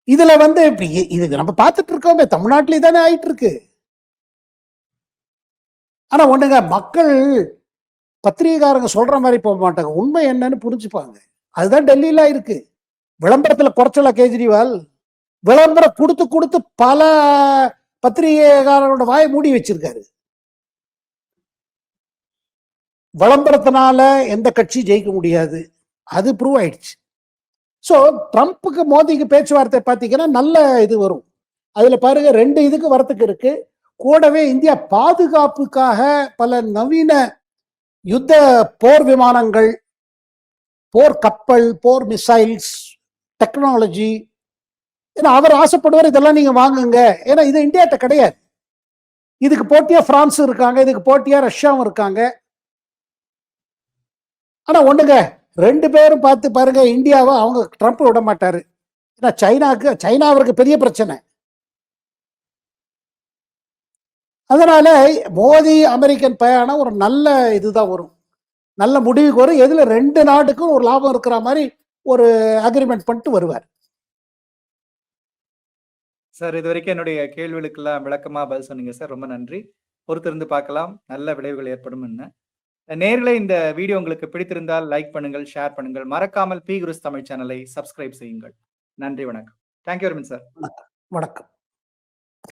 இதுல வந்து இது நம்ம பார்த்துட்டு இருக்கோமே, தமிழ்நாட்டிலே தானே ஆயிட்டு இருக்கு. ஆனா ஒண்ணுங்க, மக்கள் பத்திரிகைக்காரங்க சொல்ற மாதிரி போக மாட்டாங்க, உண்மை என்னன்னு புரிஞ்சுப்பாங்க. அதுதான் டெல்லியில இருக்கு. விளம்பரத்துல குறைச்சல கேஜ்ரிவால், விளம்பரம் கொடுத்து கொடுத்து பல பத்திரிகைக்காரரோட வாயை மூடி வச்சிருக்காரு. விளம்பரத்தினால எந்த கட்சி ஜெயிக்க முடியாது, அது ப்ரூவ் ஆயிடுச்சு. ஸோ ட்ரம்ப்புக்கு மோடிக்கு பேச்சுவார்த்தை பார்த்தீங்கன்னா நல்ல இது வரும். அதுல பாருங்க 2 இதுக்கு வரத்துக்கு இருக்கு. கூடவே இந்தியா பாதுகாப்புக்காக பல நவீன யுத்த போர் விமானங்கள், போர் கப்பல், போர் மிசைல்ஸ் டெக்னாலஜி, ஏன்னா அவர் ஆசைப்படுவார் இதெல்லாம் நீங்க வாங்குங்க. ஏன்னா இது இந்தியாட்ட கிடையாது. இதுக்கு போட்டியா பிரான்ஸ் இருக்காங்க, இதுக்கு போட்டியா ரஷ்யாவும் இருக்காங்க. ஆனா ஒண்ணுங்க, 2 பேரும் பார்த்து பாருங்க, இந்தியாவை அவங்க ட்ரம்ப் விட மாட்டாரு. ஏன்னா சைனா அவருக்கு பெரிய பிரச்சனை. அதனால மோடி அமெரிக்கன் பயணம் ஒரு நல்ல இதுதான் வரும், நல்ல முடிவுக்கு வரும். எதுல 2 நாட்டுக்கும் ஒரு லாபம் இருக்கிற மாதிரி ஒரு அக்ரிமெண்ட் பண்ணிட்டு வருவார். சார், இது வரைக்கும் என்னுடைய கேள்விகளுக்கெல்லாம் விளக்கமா பதில் சொன்னீங்க சார். ரொம்ப நன்றி. பொறுத்திருந்து பார்க்கலாம், நல்ல விளைவுகள் ஏற்படும். நேர்களே, இந்த வீடியோ உங்களுக்கு பிடித்திருந்தால் லைக் பண்ணுங்கள், ஷேர் பண்ணுங்கள். மறக்காமல் பி குருஸ் தமிழ் சேனலை சப்ஸ்கிரைப் செய்யுங்கள். நன்றி, வணக்கம். Thank you very much sir. வணக்கம்.